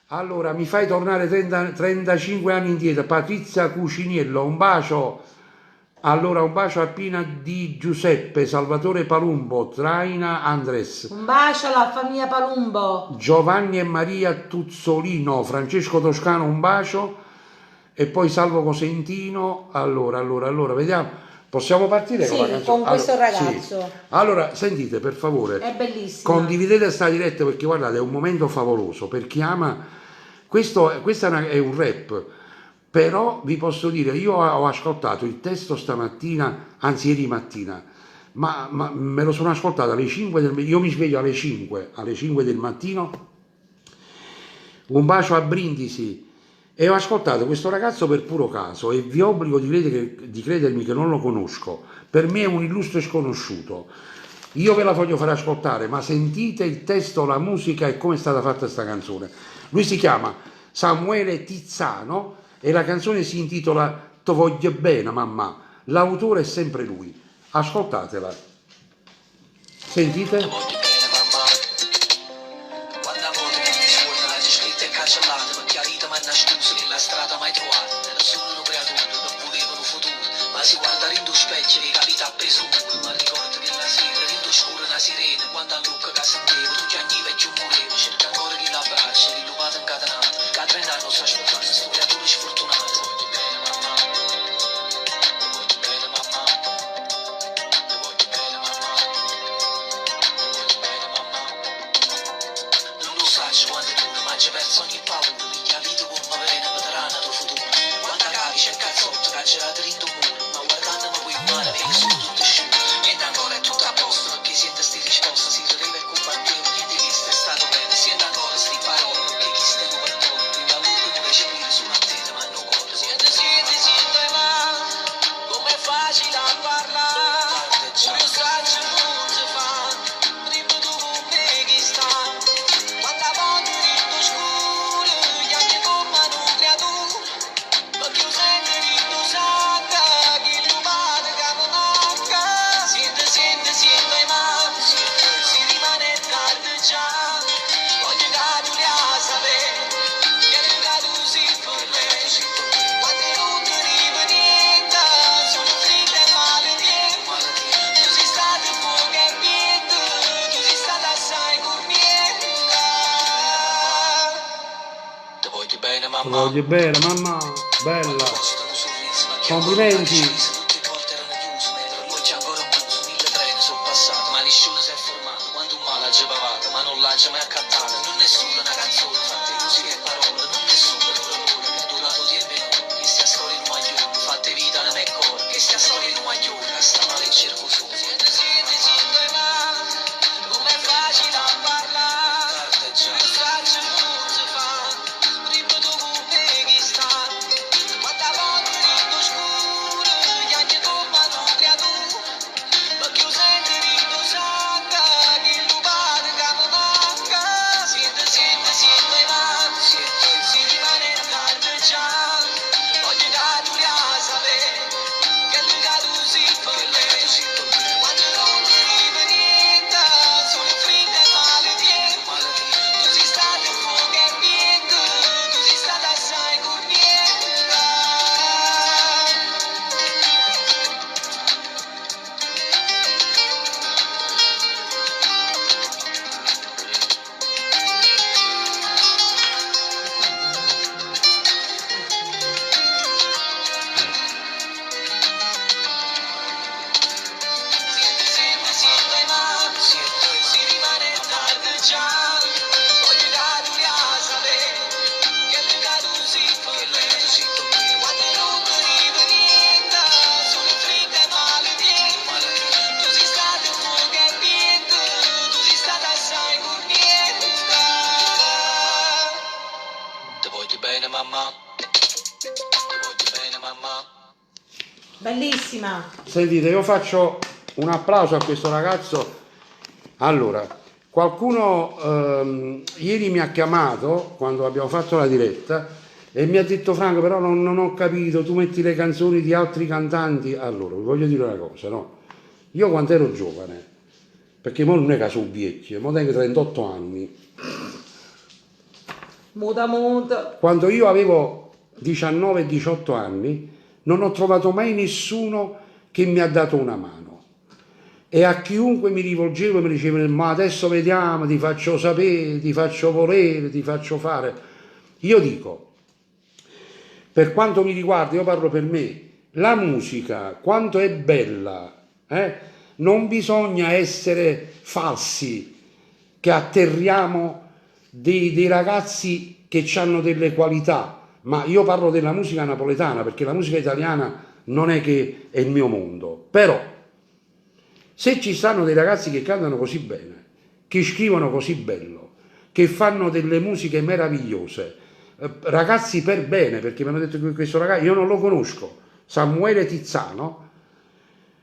Allora, mi fai tornare 35 anni indietro. Patrizia Cuciniello, un bacio. Allora, un bacio a Pina di Giuseppe, Salvatore Palumbo, Traina Andres, Un bacio alla famiglia Palumbo. Giovanni e Maria Tuzzolino, Francesco Toscano, un bacio. E poi Salvo Cosentino. Allora, vediamo. Possiamo partire con la Sì, canzone? con questo Allora, ragazzo. sì. Allora, sentite, per favore. È bellissimo. Condividete sta diretta perché guardate, è un momento favoloso per chi ama. Questo è un rap, però vi posso dire, io ho ascoltato il testo stamattina, anzi ieri mattina, ma me lo sono ascoltato alle 5 del mattino, io mi sveglio alle 5 del mattino, un bacio a Brindisi, e ho ascoltato questo ragazzo per puro caso e vi obbligo di credermi che non lo conosco, per me è un illustre sconosciuto. Io ve la voglio fare ascoltare, ma sentite il testo, la musica e come è stata fatta questa canzone. Lui si chiama Samuele Tizzano e la canzone si intitola "Ti voglio bene, mamma". L'autore è sempre lui. Ascoltatela. Sentite? Voglio bene mamma, quando volte che ti fuori non hai scritte e cancellate, perché la vita mi ha nascosto che la strada mai trovata, era solo un creatore che volevano un futuro, ma si guarda rindo specchio che capita a peso muro, ma ricordo che la sera rindo scuro una sirena, quando a Lucca che sentevo tutti gli anni vecchio murevo, cerca ancora chi l'abbraccia, riluvato incatenato, che a 30 anni sto aspettando sto creatore sfortunato. Voglio bene mamma, voglio bene mamma, voglio bene mamma. Non lo so quando dura, ma c'è perso ogni paura, piglia vita come verena veterana del futuro. Quando capi c'è il cazzotto, cancellate rindo muro, ma guardando non puoi male, perché sono tutto asciutto. Niente ancora è tutto a posto, perché siente sti risposte, si rideva e combattevo, niente che sta è stato bene, siente ancora sti parole, perché chi stiamo per noi, prima l'ultimo recepire sull'antena, ma non conto. Siente, ma com'è facile a parlare, pure io straccio non si fa, ripeto con me chi sta. Quando voglio rindo scuro, gli occhi come un creatura, ma che io sento rindo sacca, che rubate che mi manca. Siente, ma si rimane tardi già, voglio che tu le a sapere, che tu si per me. Quando non ti arriva niente, sono triste e male niente, tu sei stato poco e niente, tu sei stata assai convinta. Ti voglio bene Ti mamma, voglio bene, mamma, bella. Complimenti. tutte le porte erano chiuse, mentre poi c'è ancora un chiuso, 1000 treni sono passati, ma nessuno si è fermato, quando un male ha pavato, ma non l'ha mai accattato, non nessuno una canzone, fatte musica e parole, non nessuno un dolore, che è durato tempo e ore, che stia storia in un maglione, fatte vita nel mio cuore, che stia storia in un maglione, che sta male in cerco solo. Siente, ma com'è facile a parlare, pure io straccio non si fa, ripeto con me chi sta. Quando voglio rindo scuro, gli occhi come un creatura, ma che io sento rindo sacca, che rubate che mi manca. Bellissima. Sentite, io faccio un applauso a questo ragazzo. Allora, qualcuno ieri mi ha chiamato quando abbiamo fatto la diretta e mi ha detto: Franco, però non ho capito, tu metti le canzoni di altri cantanti. Allora, vi voglio dire una cosa, no? Io quando ero giovane, perché mo non è che sono vecchio, mo tengo 38 anni, Muta. quando io avevo 19-18 anni non ho trovato mai nessuno che mi ha dato una mano. E a chiunque mi rivolgevo mi dicevano: ma adesso vediamo, ti faccio sapere, ti faccio volere, ti faccio fare. Io dico, per quanto mi riguarda, io parlo per me, la musica, quanto è bella, non bisogna essere falsi, che atterriamo dei ragazzi che hanno delle qualità, ma io parlo della musica napoletana, perché la musica italiana non è che è il mio mondo. Però se ci stanno dei ragazzi che cantano così bene, che scrivono così bello, che fanno delle musiche meravigliose, ragazzi per bene, perché mi hanno detto che questo ragazzo, io non lo conosco, Samuele Tizzano,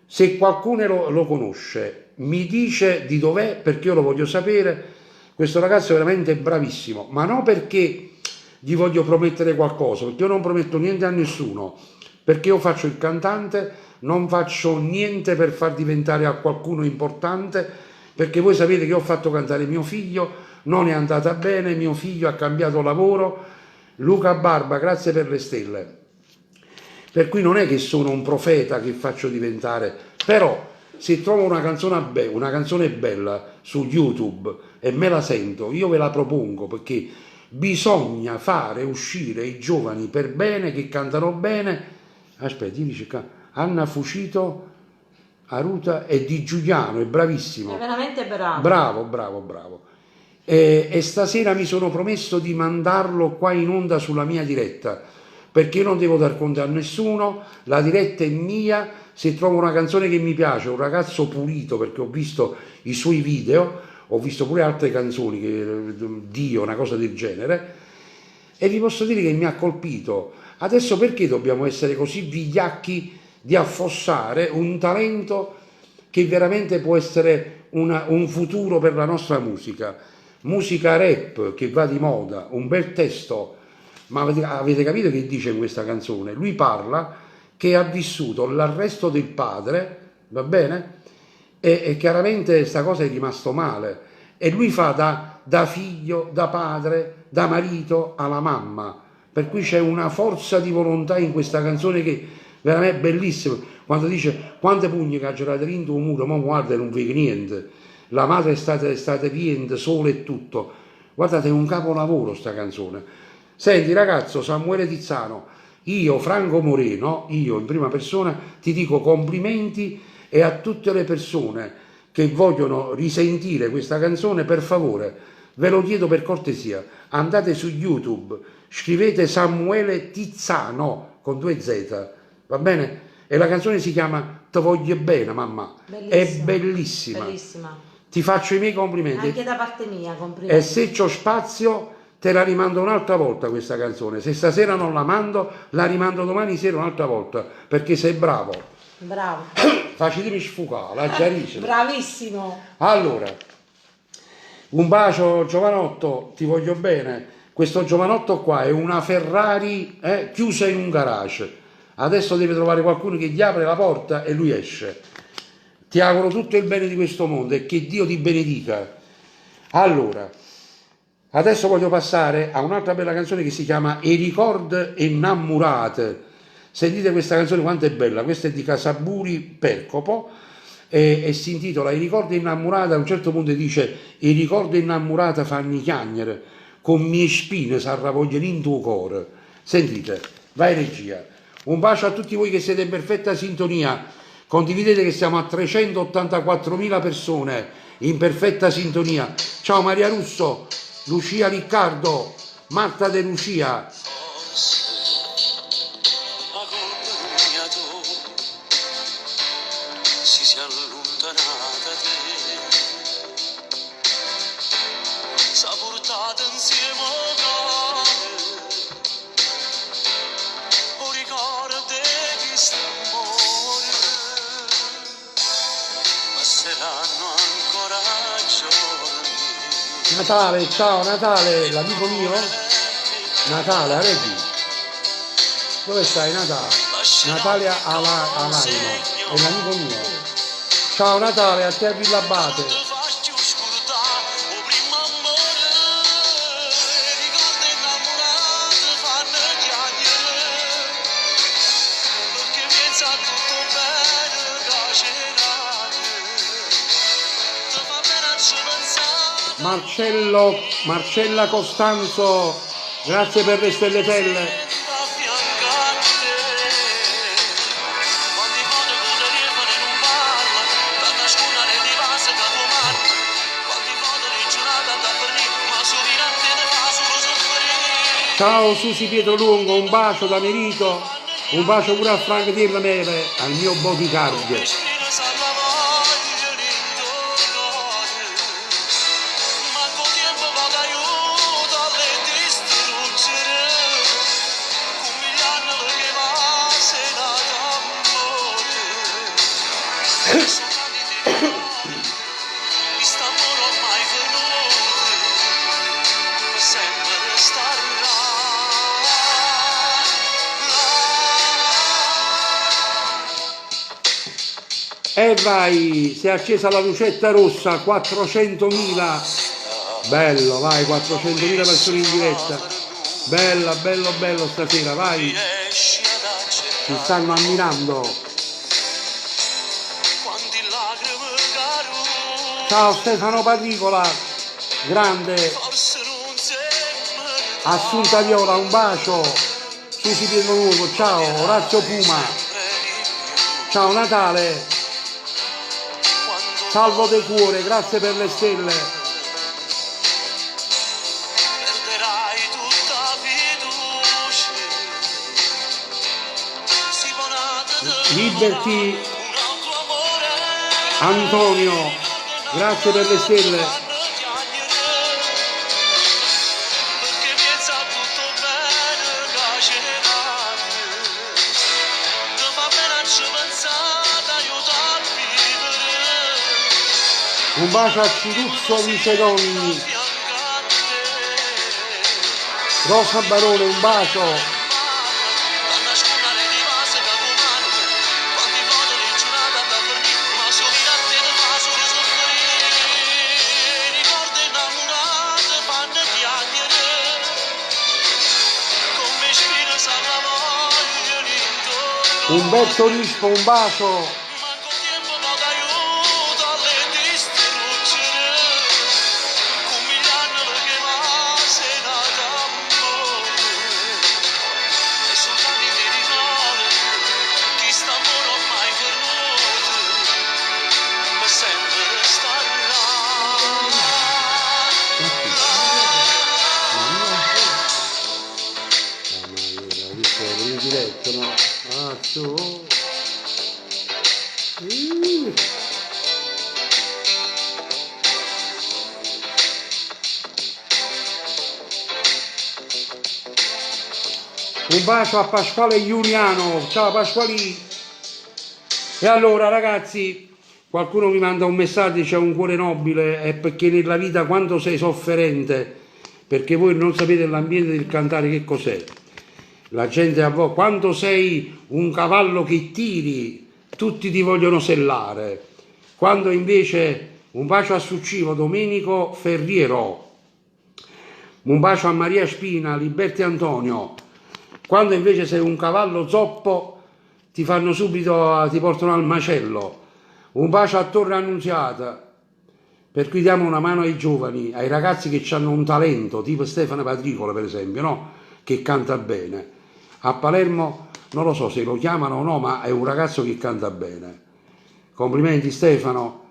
se qualcuno lo conosce mi dice di dov'è, perché io lo voglio sapere. Questo ragazzo è veramente bravissimo, ma non perché gli voglio promettere qualcosa, perché io non prometto niente a nessuno, perché io faccio il cantante, non faccio niente per far diventare a qualcuno importante, perché voi sapete che io ho fatto cantare mio figlio, non è andata bene, mio figlio ha cambiato lavoro, Luca Barba, grazie per le stelle. Per cui non è che sono un profeta che faccio diventare, però se trovo una canzone bella su YouTube e me la sento, io ve la propongo, perché bisogna fare uscire i giovani per bene, che cantano bene. Aspetta, dice Anna Fucito, Aruta e Di Giuliano, è bravissimo. È veramente bravo. Bravo. E stasera mi sono promesso di mandarlo qua in onda sulla mia diretta, perché io non devo dar conto a nessuno, la diretta è mia. Se trovo una canzone che mi piace, un ragazzo pulito, perché ho visto i suoi video, ho visto pure altre canzoni, Dio, una cosa del genere, e vi posso dire che mi ha colpito. Adesso perché dobbiamo essere così vigliacchi di affossare un talento che veramente può essere un futuro per la nostra musica? Musica rap che va di moda, un bel testo, ma avete capito che dice in questa canzone? Lui parla che ha vissuto l'arresto del padre, va bene? E chiaramente questa cosa è rimasto male, e lui fa da figlio, da padre, da marito alla mamma, per cui c'è una forza di volontà in questa canzone che veramente è bellissima, quando dice: quante pugni che ha girato dentro un muro, ma guarda, non vede niente, la madre è stata piena, sole e tutto. Guardate, è un capolavoro sta canzone. Senti ragazzo, Samuele Tizzano, io Franco Moreno, io in prima persona ti dico complimenti, e a tutte le persone che vogliono risentire questa canzone, per favore, ve lo chiedo per cortesia, andate su YouTube, scrivete Samuele Tizzano con 2 Z, va bene? E la canzone si chiama Te voglio bene mamma, è bellissima. Ti faccio i miei complimenti. Anche da parte mia, complimenti. E se c'ho spazio te la rimando un'altra volta questa canzone, se stasera non la mando, la rimando domani sera un'altra volta, perché sei bravo. Bravo. Facetemi sfugare, la chiarissima. Bravissimo. Allora, un bacio giovanotto, ti voglio bene. Questo giovanotto qua è una Ferrari chiusa in un garage. Adesso deve trovare qualcuno che gli apre la porta e lui esce. Ti auguro tutto il bene di questo mondo e che Dio ti benedica. Allora, adesso voglio passare a un'altra bella canzone che si chiama I ricord innamorate. Sentite questa canzone quanto è bella, questa è di Casaburi Percopo e si intitola I ricordi innamorata. A un certo punto dice: i ricordi innamorata fanno chiagnere, con mie spine s'arravogliano in tuo cuore. Sentite, vai regia. Un bacio a tutti voi che siete in perfetta sintonia, condividete che siamo a 384.000 persone in perfetta sintonia. Ciao Maria Russo, Lucia Riccardo, Marta De Lucia. Si è allontanata da te, s'ha portata insieme a cuore, o ricorda che stiamo Natale, ciao Natale, l'amico mio? Natale, vedi? Dove stai Natale? Natale Alaino, è l'amico mio. Ciao Natale, a te a Villabate. Marcella Costanzo, grazie per le stelletelle. Ciao Susi Pietrolungo, un bacio da Merito, un bacio pure a Frank Dirla Neve, al mio bodyguard. E vai, si è accesa la lucetta rossa, 400.000, bello, vai, 400.000 persone in diretta, bella, bello stasera, vai, ci stanno ammirando. Ciao Stefano Patricola, grande, Assunta Viola, un bacio, Susi Pietronuovo, ciao, Orazio Puma, ciao Natale. Salvo de cuore, grazie per le stelle. Liberty Antonio, grazie per le stelle. Un bacio a Ciruzzo Vicedonni, Rosa Barone, un bacio. Umberto Rispo, un bacio. Un bacio a Pasquale Giuliano, ciao Pasquali. E allora ragazzi, qualcuno mi manda un messaggio, c'è un cuore nobile, è perché nella vita quando sei sofferente, perché voi non sapete l'ambiente del cantare che cos'è. La gente a voi, quando sei un cavallo che tiri, tutti ti vogliono sellare. Quando invece, un bacio a Succivo, Domenico Ferriero, un bacio a Maria Spina, Liberti Antonio. Quando invece sei un cavallo zoppo, ti fanno subito, ti portano al macello. Un bacio a Torre Annunziata, per cui diamo una mano ai giovani, ai ragazzi che hanno un talento, tipo Stefano Patricola per esempio, no? Che canta bene. A Palermo non lo so se lo chiamano o no, ma è un ragazzo che canta bene. Complimenti Stefano.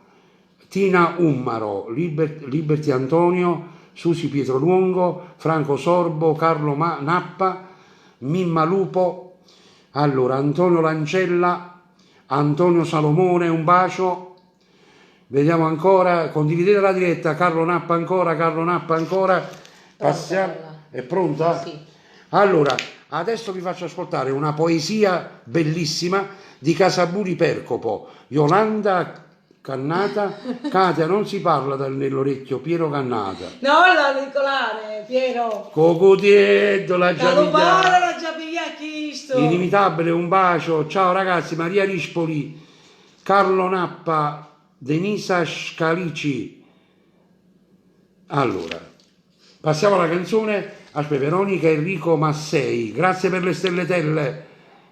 Tina Ummaro, Liberti Antonio, Susi Pietrolungo, Franco Sorbo, Carlo Nappa, Mimma Lupo, allora Antonio Lancella, Antonio Salomone, un bacio. Vediamo ancora, condividete la diretta, Carlo Nappa ancora, passiamo, è pronta? Sì. Allora, adesso vi faccio ascoltare una poesia bellissima di Casaburi Percopo, Yolanda Cannata? Katia, non si parla nell'orecchio, Piero Cannata. No, l'auricolare, Piero. Cocutietto, la Calupara già la già piglia chisto. Inimitabile, un bacio. Ciao ragazzi, Maria Rispoli, Carlo Nappa, Denisa Scalici. Allora, passiamo alla canzone. Aspetta, Veronica Enrico Massei, grazie per le stelletelle.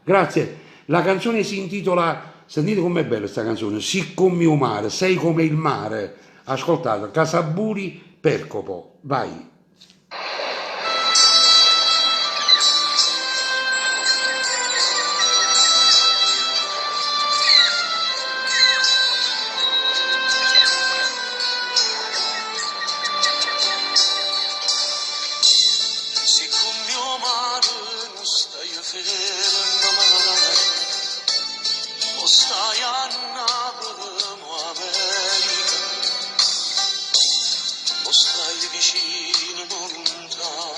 Grazie. La canzone si intitola, sentite com'è bella questa canzone, Si come un mare, sei come il mare. Ascoltate, Casaburi Percopo, vai. Siccome mio mare non stai fermo mai, o stai a Napoli o America, o stai vicino o lontano,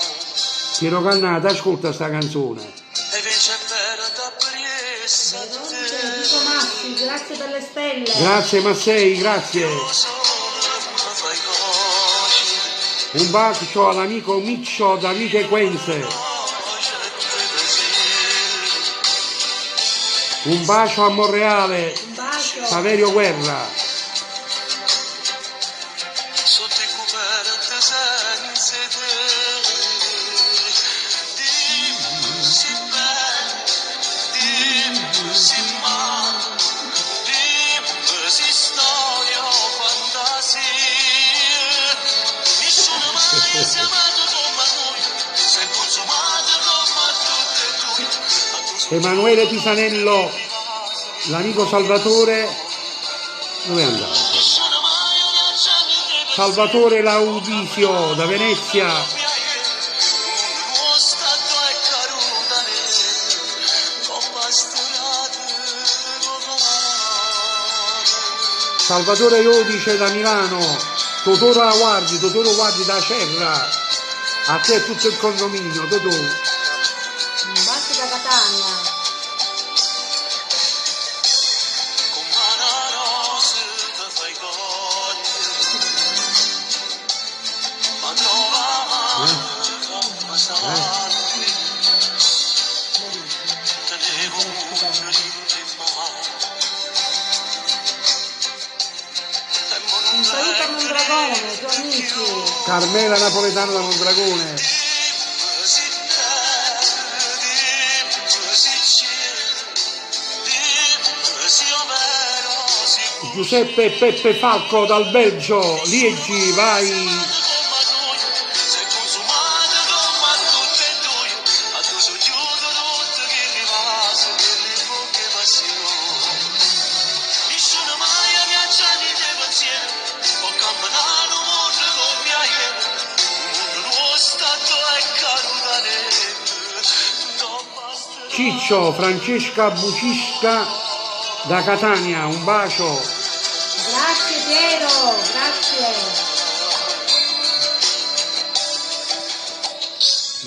Piero Cannata, ascolta sta canzone. e vince per da pressa Enrico Massi, grazie per le stelle. Grazie Massei, grazie. fai così, Un bacio all'amico Miccio da Vichequense. Un bacio a Monreale, Un bacio. Saverio Guerra. sotto i coperte senza te, dimmi si bene, dimmi si male, dimmi si storia o fantasia, nessuno mai si è amato come noi, si è consumato come tutte e due. Emanuele Pisanello, l'amico Salvatore. Dove è andato? Salvatore Laudisio da Venezia. Salvatore Iodice da Milano. Totoro Guardi da Cerra. A te e tutto il condominio, Totò. Un bacio da Catania. Un saluto a Mondragone, ai tuoi amici. Carmela Napoletano da Mondragone. Giuseppe Peppe Falco dal Belgio, Liegi, vai. Ciccio, Francesca Bucisca da Catania, un bacio. Grazie Piero, grazie.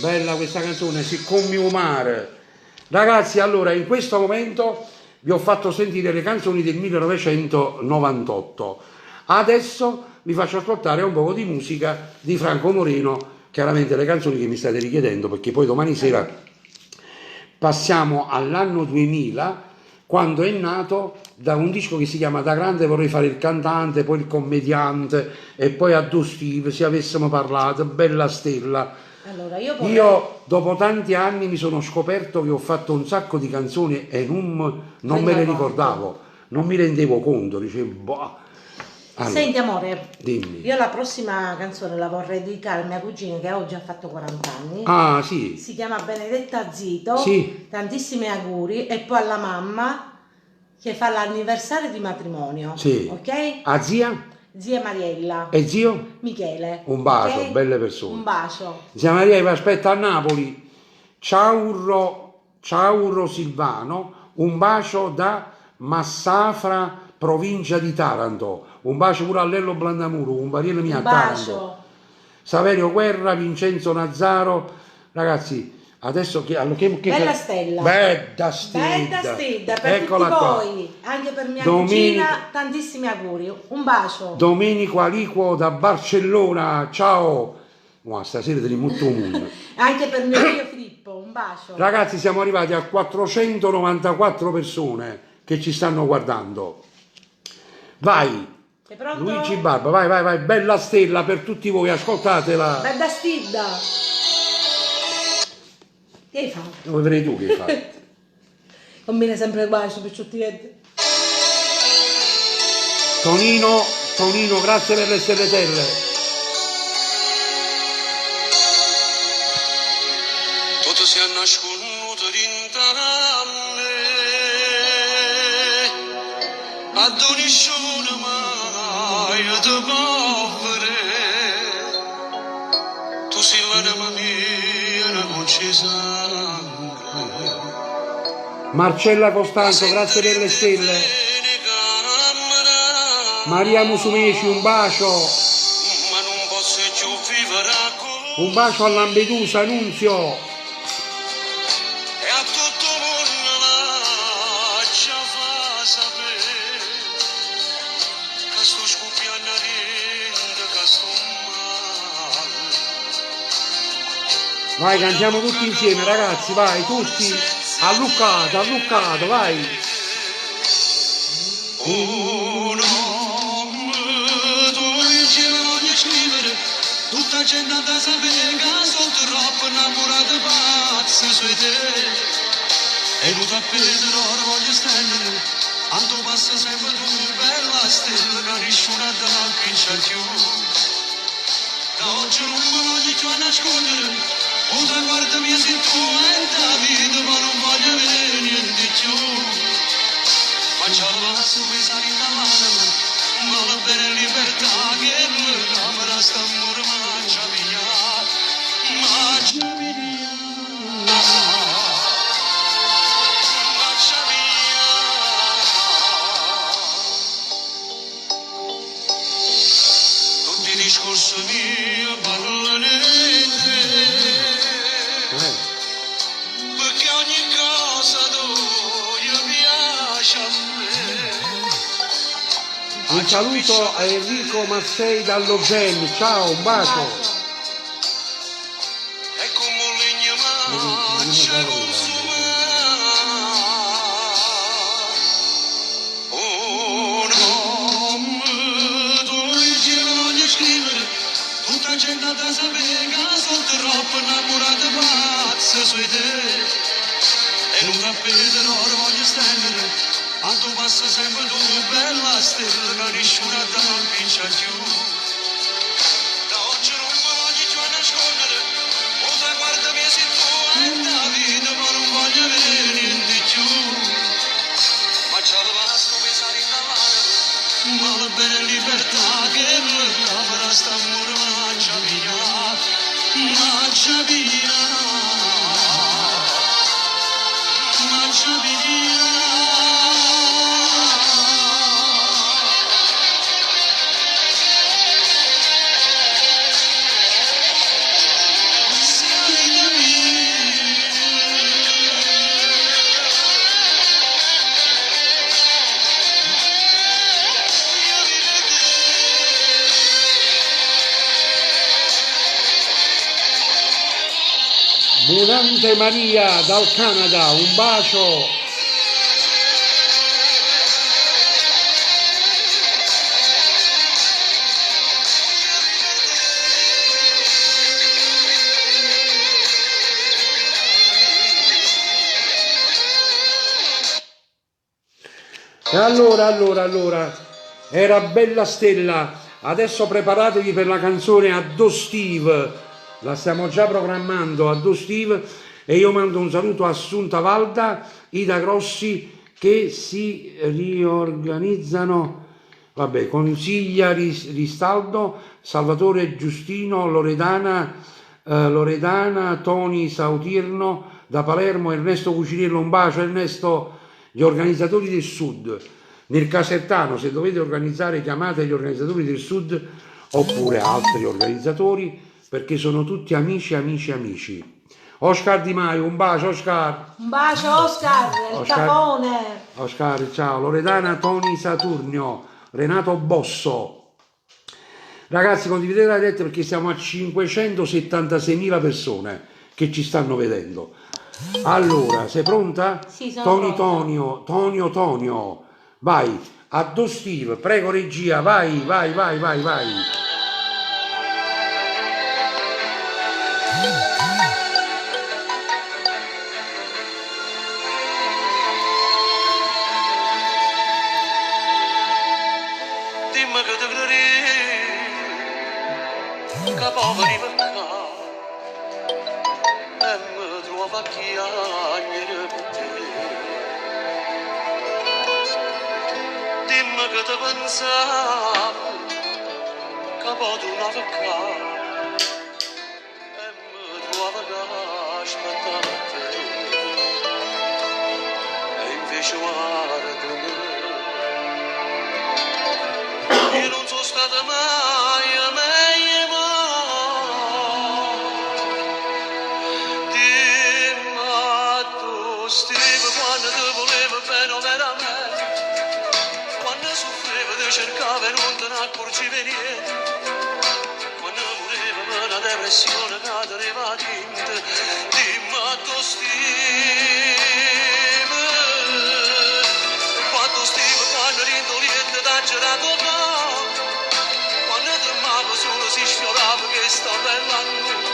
Bella questa canzone, Si come un mare. Ragazzi, allora in questo momento vi ho fatto sentire le canzoni del 1998. Adesso vi faccio ascoltare un po' di musica di Franco Moreno, chiaramente le canzoni che mi state richiedendo, perché poi domani sera passiamo all'anno 2000, quando è nato da un disco che si chiama Da grande vorrei fare il cantante, poi il commediante, e poi a Do Steve, se avessimo parlato, Bella Stella. Allora, io Dopo tanti anni mi sono scoperto che ho fatto un sacco di canzoni e non me le ricordavo, non mi rendevo conto, dicevo, boh. Allora, Senti amore, dimmi. io la prossima canzone la vorrei dedicare a mia cugina che oggi ha fatto 40 anni. Ah, sì. Si chiama Benedetta Zito. Sì. Tantissimi auguri. E poi alla mamma che fa l'anniversario di matrimonio. Sì. Ok? A zia? Zia Mariella. E zio? Michele. Un bacio, ok? belle persone. Un bacio. Zia Maria vi aspetta a Napoli. Ciao Silvano, un bacio da Massafra, provincia di Taranto. Un bacio pure a Lello Blandamuro, un bariere mio a Un Taranto. bacio. Saverio Guerra, Vincenzo Nazzaro. Ragazzi, Adesso Bella Stella. Bella Stella. Bella Stella, per Eccola tutti qua. voi, anche per mia Domenica. cugina, tantissimi auguri. Un bacio. Domenico Aliquo da Barcellona, ciao. Wow, stasera teniamo molto mondo. Anche per mio figlio Filippo, un bacio. Ragazzi, siamo arrivati a 494 persone che ci stanno guardando. Vai, Sei pronto? Luigi Barba, vai, Bella Stella per tutti voi, ascoltatela. Bella Stilla. Che hai fatto? Lo vedrai tu che fai. Combina sempre uguale su picciottietti. Tonino, grazie per le stelletelle. Tot si è nasconuto dint'anne, a nessuno mai ti povere. Tu sei l'anima mia, non ci sangue. Marcella Costanzo, grazie per le stelle. Maria Musumeci, un bacio. Ma non posso più vivere con Un bacio a Lampedusa, Nunzio. e a tutto il mondo lascia fa sapere che sto scoppiando rende, che sto male. Vai, cantiamo tutti insieme, ragazzi, vai, tutti. Alluccato, vai. Un uomo dolce voglio scrivere, tutta gente da sapere che sono troppo innamorato pazzo su te. E non da Pedro ora voglio stendere, tanto passa sempre tu, bella stella, che nessuno da non pincia più. Da oggi non mi voglio più nascondere, ora guardami se tu hai da vita, ma non voglio vedere niente più. Ma c'è la passo pensare in mano, ma la bella libertà che lui camera sta amore mangia via, mangia via, mangia via. Tutti i discorsi miei parlano di te, perché ogni cosa tu io piace a me. Un saluto a Enrico Massei dallo Gen, ciao, un bacio. E come un legno marcia consuma. Un uomo dolce voglio scrivere, tutta gente da sapere che sono troppo innamorato pazzo su te. E non capite ora voglio stendere, tanto passa sempre tu, bella stella, che nessuno da non pincia più. Da oggi non mi voglio più nascondere, ora guardami se tu hai da vita, ma non voglio vedere niente più. Ma c'è la basta pensare in mano, ma la bella libertà che lui camera sta amore mangia via, mangia via, mangia via. Murante Maria dal Canada, un bacio. E allora, era Bella Stella. Adesso preparatevi per la canzone Addo Steve. La stiamo già programmando, Addo Steve, e io mando un saluto a Assunta Valda, Ida Grossi, che si riorganizzano, vabbè, Consiglia Ristaldo, Salvatore Giustino, Loredana, Toni Sautirno, da Palermo, Ernesto Cucinello, un bacio Ernesto, gli organizzatori del Sud. Nel Casertano, se dovete organizzare, chiamate gli organizzatori del Sud oppure altri organizzatori, perché sono tutti amici. Oscar Di Maio, un bacio Oscar. Un bacio Oscar, il Oscar. capone. Oscar, ciao. Loredana Toni Saturnio, Renato Bosso. Ragazzi, condividete la diretta perché siamo a 576.000 persone che ci stanno vedendo. Allora, sei pronta? Sì, sono Toni pronta. Tonio, vai. Addo Steve, prego regia, vai. Dimmi che ti credi, che poveri perché e mi trova a chiagliere per te. Dimmi che ti pensavo, che poi tu non perché e mi trova che aspettavo a te. E invece guardami, io non sono stata mai meglio. Dimmi tu, Steve, quando ti volevo bene veramente, quando soffrivo ti cercavo e non te ne accorgevi niente, quando morivo per una depressione che teneva a tinte. Dimmi tu, Steve, quando Steve, quando rindoliente t'ha girato no, quando tremavo solo si sfiorava questa bella nuvola,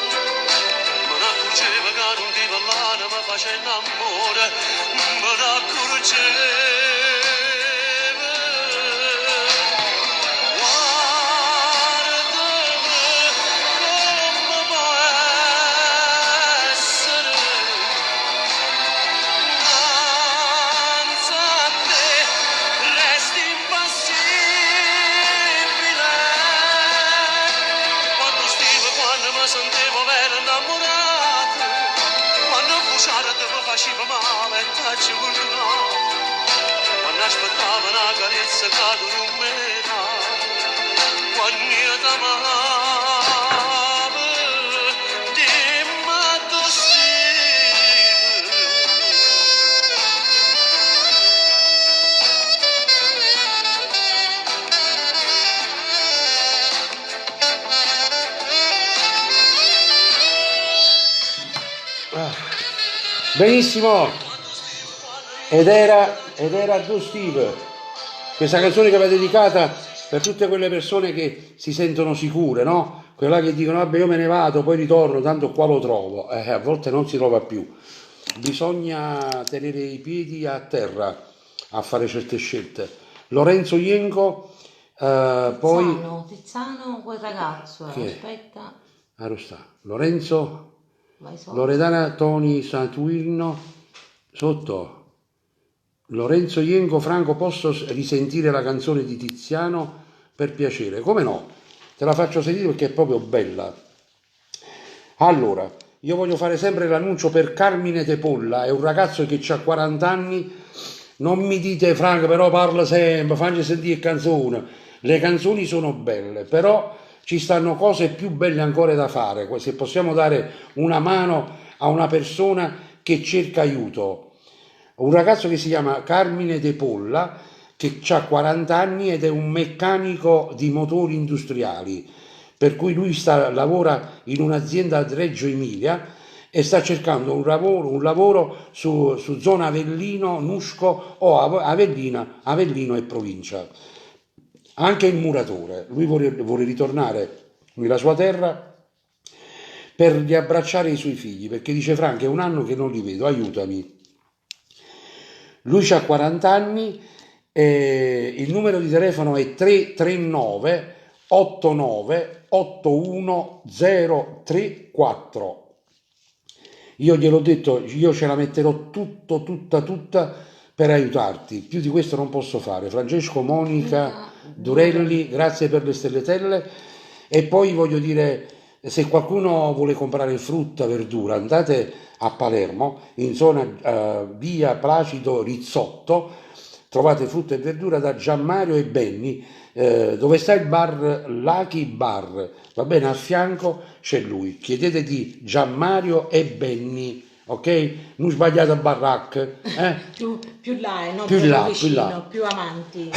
me ne accorgevo che non ti parlava, mi facendo amore, me ne accorgevo. Guardami come può essere, danza a te, resti impassibile. Quando Steve, quando mi sentivo vero innamorato, quando bruciare te mi faceva male e t'acci culturale, quando aspettavo una carezza che tu non mi davi, quando io t'amavo, dimmi tu, Steve. Benissimo. Ed era Addo Steve. Questa canzone che va dedicata per tutte quelle persone che si sentono sicure, no? Quella che dicono, vabbè, io me ne vado, poi ritorno, tanto qua lo trovo. A volte non si trova più. Bisogna tenere i piedi a terra a fare certe scelte. Lorenzo Ienco, poi... Tiziano, quel ragazzo, Chi è? aspetta, Lorenzo, vai sotto. Loredana Toni Saturno, sotto. Lorenzo Ienco, Franco, posso risentire la canzone di Tiziano per piacere? Come no? Te la faccio sentire perché è proprio bella. Allora, io voglio fare sempre l'annuncio per Carmine Tepolla, è un ragazzo che ha 40 anni. Non mi dite Franco, però parla sempre, facci sentire canzone. Le canzoni sono belle, però ci stanno cose più belle ancora da fare. Se possiamo dare una mano a una persona che cerca aiuto. Un ragazzo che si chiama Carmine Tepolla, che ha 40 anni ed è un meccanico di motori industriali, per cui lui lavora in un'azienda a Reggio Emilia e sta cercando un lavoro su zona Avellino, Nusco o Avellino e provincia. Anche il muratore, lui vuole ritornare nella sua terra per riabbracciare i suoi figli, perché dice Franco, è un anno che non li vedo, aiutami. Lui ha 40 anni, il numero di telefono è 339 89 81 034. Io gliel'ho detto, io ce la metterò tutta per aiutarti, più di questo non posso fare. Francesco, Monica, Durelli, grazie per le stelletelle. E poi voglio dire, se qualcuno vuole comprare frutta, verdura, andate a Palermo, in zona via Placido Rizzotto, trovate frutta e verdura da Gianmario e Benny, dove sta il bar Lucky Bar, va bene, a fianco c'è lui, chiedete di Gianmario e Benny, ok? Non sbagliate a baracche, Più là, non Più proprio là, più vicino, là. più avanti.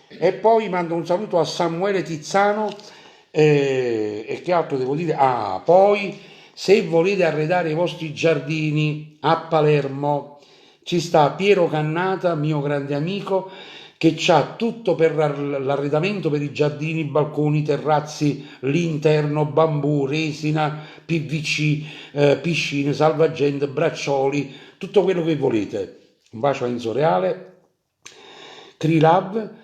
E poi mando un saluto a Samuele Tizzano, e che altro devo dire? Ah, poi se volete arredare i vostri giardini a Palermo ci sta Piero Cannata, mio grande amico, che c'ha tutto per l'arredamento per i giardini, balconi, terrazzi, l'interno, bambù, resina, PVC, piscine, salvagente, braccioli, tutto quello che volete. Un bacio a Enzo Reale, Crilab.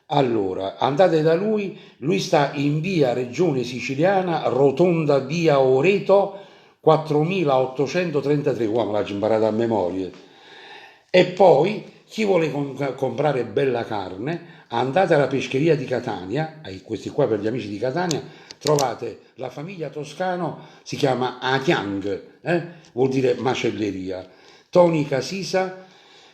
Allora, andate da lui sta in via Regione Siciliana, rotonda via Oreto, 4833, qua me l'ho imparato a memoria. E poi, chi vuole comprare bella carne, andate alla pescheria di Catania, questi qua per gli amici di Catania, trovate la famiglia Toscano, si chiama Atiang, vuol dire macelleria, Tony Casisa,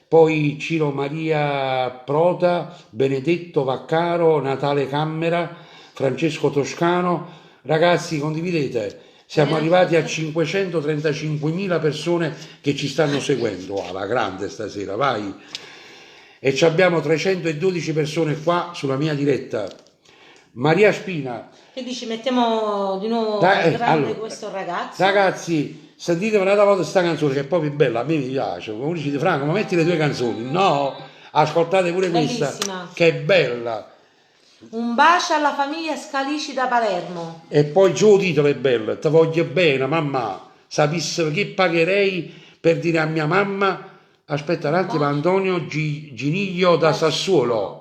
poi Ciro Maria Prota, Benedetto Vaccaro, Natale Cammera, Francesco Toscano. Ragazzi, condividete, siamo arrivati a 535.000 persone che ci stanno seguendo, alla grande stasera, vai! E ci abbiamo 312 persone qua sulla mia diretta. Maria Spina. Che dici, mettiamo di nuovo grande allora, questo ragazzo? Ragazzi, sentite un'altra volta questa canzone che è proprio bella, a me mi piace. Come dici, Franco, ma metti le tue canzoni. No, ascoltate pure questa, Bellissima. che è bella. Un bacio alla famiglia Scalici da Palermo. E poi giù il titolo è bello, ti voglio bene, mamma. Sapessi che pagherei per dire a mia mamma. Aspetta un attimo, Antonio Giniglio da Sassuolo.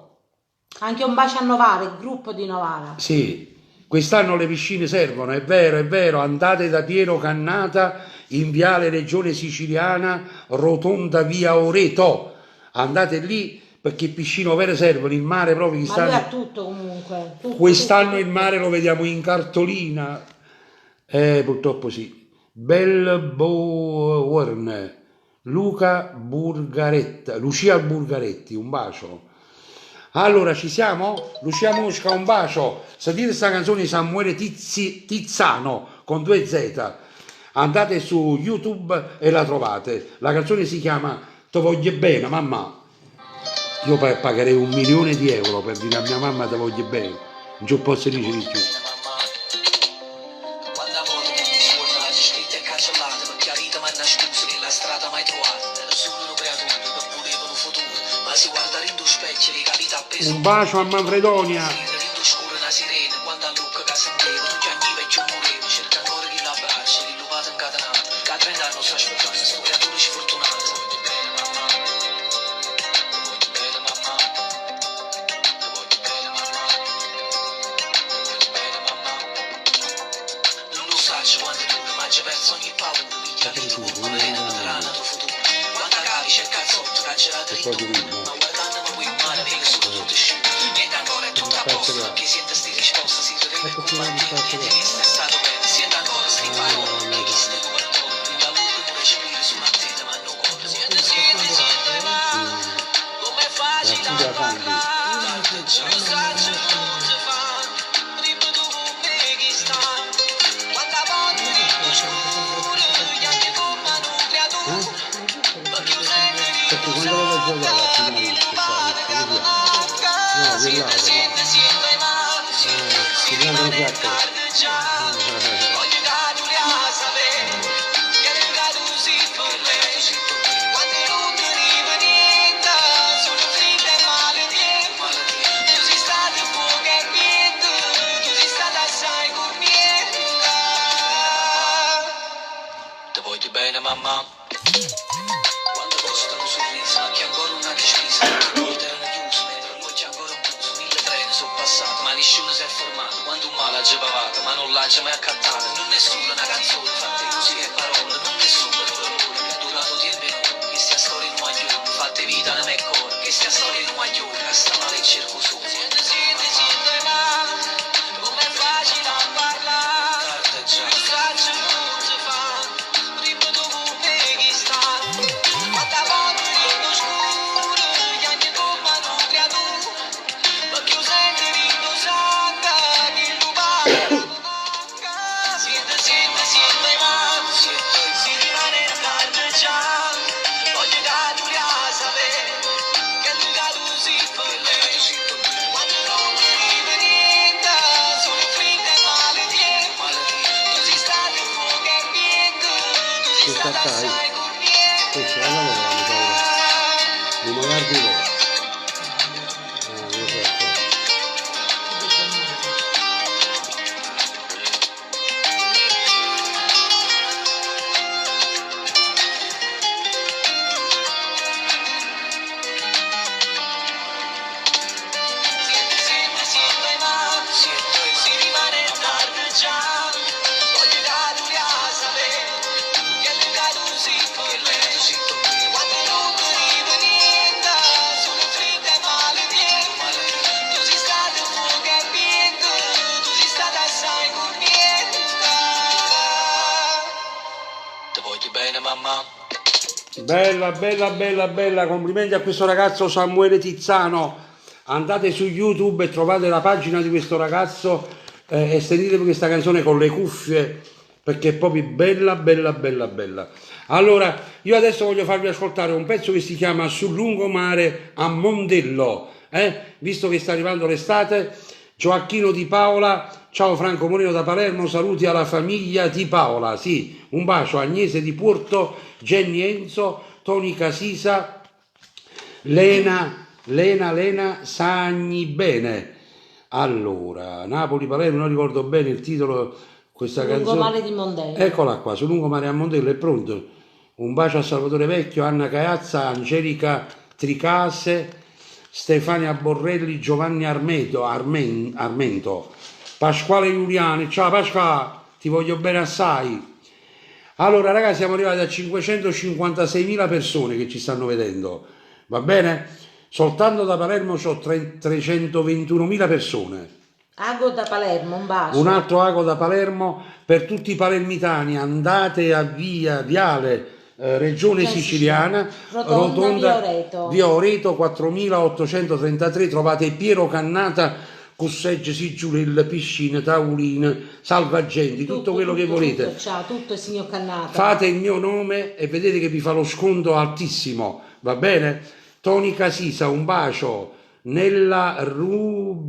Anche un bacio a Novara, il gruppo di Novara. Sì, quest'anno le piscine servono, è vero, andate da Piero Cannata in viale Regione Siciliana, rotonda via Oreto, andate lì perché piscine vere servono, il mare proprio Ma quest'anno. lui ha tutto comunque. Quest'anno il mare lo vediamo in cartolina, purtroppo sì. Belbourne, Lucia Burgaretti, un bacio. Allora, ci siamo? Lucia Mosca, un bacio. Sentite questa canzone di Samuele Tizzano con 2 Z. Andate su YouTube e la trovate. La canzone si chiama Te voglio bene, mamma. Io pagherei 1 milione di euro per dire a mia mamma te voglio bene. Non ci posso dire di più. Quando a volte mi suona la scritta e cancellata perché la vita mi ha nascosto che la strada mai trovata. Ero solo una creatura che voleva un futuro, ma si guarda in due specchi e le capita appeso. Un bacio a Manfredonia. Rindo scuro una sirena, quando a Lucca che senteva, tutti ogni vecchio moreva, cerca ancora chi l'abbraccia, chi lo vada incatenato, che a 30 anni sto aspettando, sto creatura sfortunata. Voglio bene mamma, voglio bene mamma, voglio bene mamma, voglio bene mamma. Non lo saccio quando dura, ma c'è perso ogni paura, piglia lì tu, ma verena veterana tuo futuro. Quando cavi c'è il cazzotto, che ha gelato rintorno, ma guardando ma puoi male, vedi solo tutto sciuto. Niente ancora è tutto a posto, perché siente sti risposte, si rivede con bambini, niente vista è stato bene. Siente ancora sti parole, che chi stai tu perdono, prima l'ultimo recepire su una teta, ma non corre. Siente, ma come è facile a parlare, lo saccio non si fa, ripeto con me chi sta. Quando a volte dico scuro, gli anni come una creatura, perché io sempre Perché dico quando lo giocava a finale siente, siente, siente, ma si rimane cardeggiato. Voglio che tu le hai sapere, che le cadu si per lei. Quando non arriva niente, solo freddo e maledietto. Tu sei stato poco e niente, tu sei stata assai con niente. Te voglio bene mamma. Quando costano un sorriso, ma che ancora una decisa, le porte erano chiuse, mentre l'occhio ancora un buso, 1000 treni sono passati, ma nessuno si è fermato, quando un male ha già pavato, ma non l'ha già mai accattato, non è solo una canzone, fatte musica e parole, non è solo un dolore, che è durato tempo e ore, che stia storia in un maglione, fatte vita nel mio cuore, che stia storia in un maglione, che sta male in cerco solo. Siente, siente, siente, ma com'è facile a parlare, lo straccio non si fa, ripeto con me chi sta. Quanta volte rindo scuro, gli anni come stai? Questo è la lavoro, mi sa. Non magari di loro. Si rimane tardi già, voglio dare a sapere che le cado zitto e lei zitto quando non arriva niente, sono fredda e malediente, tu sei stato un fuoco ambiente, tu sei stata assai conniente, ti voglio bene mamma. Bella, bella, bella, bella, complimenti a questo ragazzo Samuele Tizzano. Andate su YouTube e trovate la pagina di questo ragazzo e sentitevi questa canzone con le cuffie perché è proprio bella, bella, bella, bella. Allora, io adesso voglio farvi ascoltare un pezzo che si chiama Sul lungomare a Mondello, visto che sta arrivando l'estate. Gioacchino Di Paola, ciao Franco Moreno da Palermo, saluti alla famiglia Di Paola, sì, un bacio a Agnese di Porto, Jenny Enzo, Toni Casisa, Lena Sagni bene. Allora, Napoli-Palermo, non ricordo bene il titolo, questa canzone. Lungomare di Mondello. Eccola qua, sul lungomare a Mondello, è pronto. Un bacio a Salvatore Vecchio, Anna Caazza, Angelica Tricase, Stefania Borrelli, Giovanni Armento, Pasquale Giuliani, ciao Pasquale, ti voglio bene assai. Allora ragazzi, siamo arrivati a 556.000 persone che ci stanno vedendo, va bene? Soltanto da Palermo c'ho 321.000 persone. Ago da Palermo, un bacio. Un altro ago da Palermo per tutti i palermitani, andate a Viale Regione Siciliana, Rotonda via Oreto 4833, trovate Piero Cannata, Cussegge, Siggiurelle, piscine, tavoline, salvagenti, tutto quello che volete. Tutto, ciao, tutto il signor Cannata. Fate il mio nome e vedete che vi fa lo sconto altissimo, va bene? Toni Casisa, un bacio. Nella Rubiudo,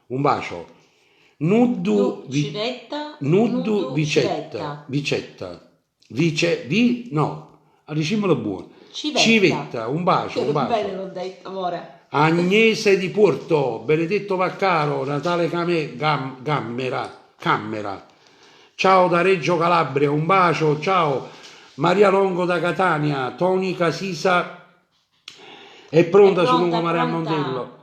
un bacio. Nuddu Vicetta, no, diciamolo buono. Civetta, un bacio, un bacio. Bene l'ho detto, amore. Agnese di Porto, Benedetto Vaccaro, Natale Cammera. Ciao da Reggio Calabria, un bacio, ciao. Maria Longo da Catania, Toni Casisa è pronta sul lungomare a Mondello.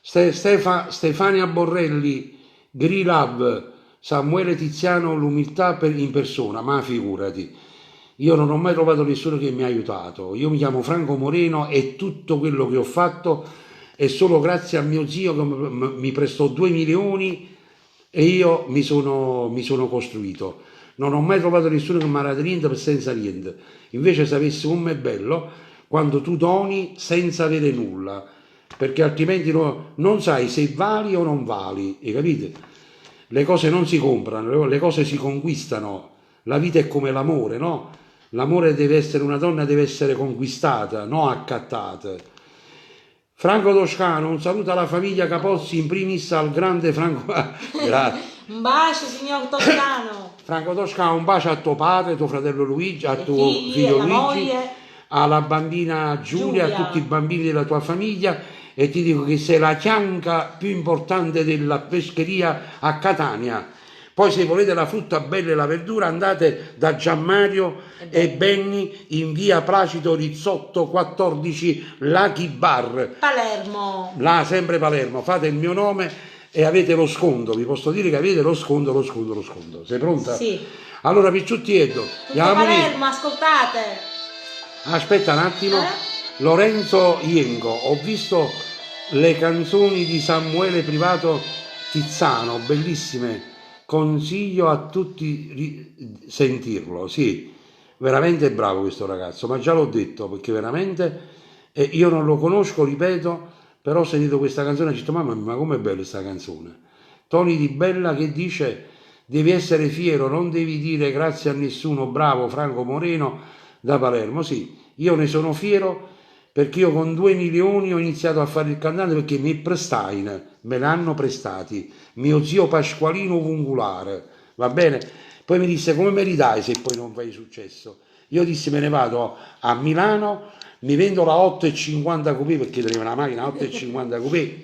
Stefania Borrelli, Grilab, Samuele Tiziano, l'umiltà in persona, ma figurati. Io non ho mai trovato nessuno che mi ha aiutato. Io mi chiamo Franco Moreno e tutto quello che ho fatto è solo grazie a mio zio che mi prestò 2 milioni e io mi sono costruito. Non ho mai trovato nessuno che mi ha dato niente senza niente. Invece sapessi com'è bello quando tu doni senza avere nulla, perché altrimenti non sai se vali o non vali, hai capito? Le cose non si comprano, le cose si conquistano. La vita è come l'amore, no? L'amore deve essere, una donna deve essere conquistata, non accattata. Franco Toscano, un saluto alla famiglia Capozzi, in primis al grande Franco. Grazie. Un bacio, signor Toscano. Franco Toscano, un bacio a tuo padre, tuo fratello Luigi, a tuo figlio Luigi, moglie, alla bambina Giulia, a tutti i bambini della tua famiglia, e ti dico che sei la chianca più importante della pescheria a Catania. Poi se volete la frutta bella e la verdura andate da Gianmario e Benny in via Placido Rizzotto 14 Lucky Bar. Palermo. Là, sempre Palermo, fate il mio nome e avete lo sconto, vi posso dire che avete lo sconto. Sei pronta? Sì. Allora Picciottietto, Tutto Palermo, ascoltate. Aspetta un attimo. Lorenzo Iengo, ho visto le canzoni di Samuele Privato Tizzano, bellissime. Consiglio a tutti sentirlo, sì, veramente bravo questo ragazzo, ma già l'ho detto perché veramente io non lo conosco, ripeto, però ho sentito questa canzone e ho detto mamma mia, ma com'è bella questa canzone. Toni Di Bella che dice devi essere fiero, non devi dire grazie a nessuno, bravo Franco Moreno da Palermo. Sì, io ne sono fiero perché io con 2 milioni ho iniziato a fare il cantante perché me l'hanno prestati, mio zio Pasqualino Vungulare, va bene? Poi mi disse come me li dai se poi non fai successo? Io dissi me ne vado a Milano, mi vendo la 8,50 coupé perché tenevo una macchina 8,50 coupé.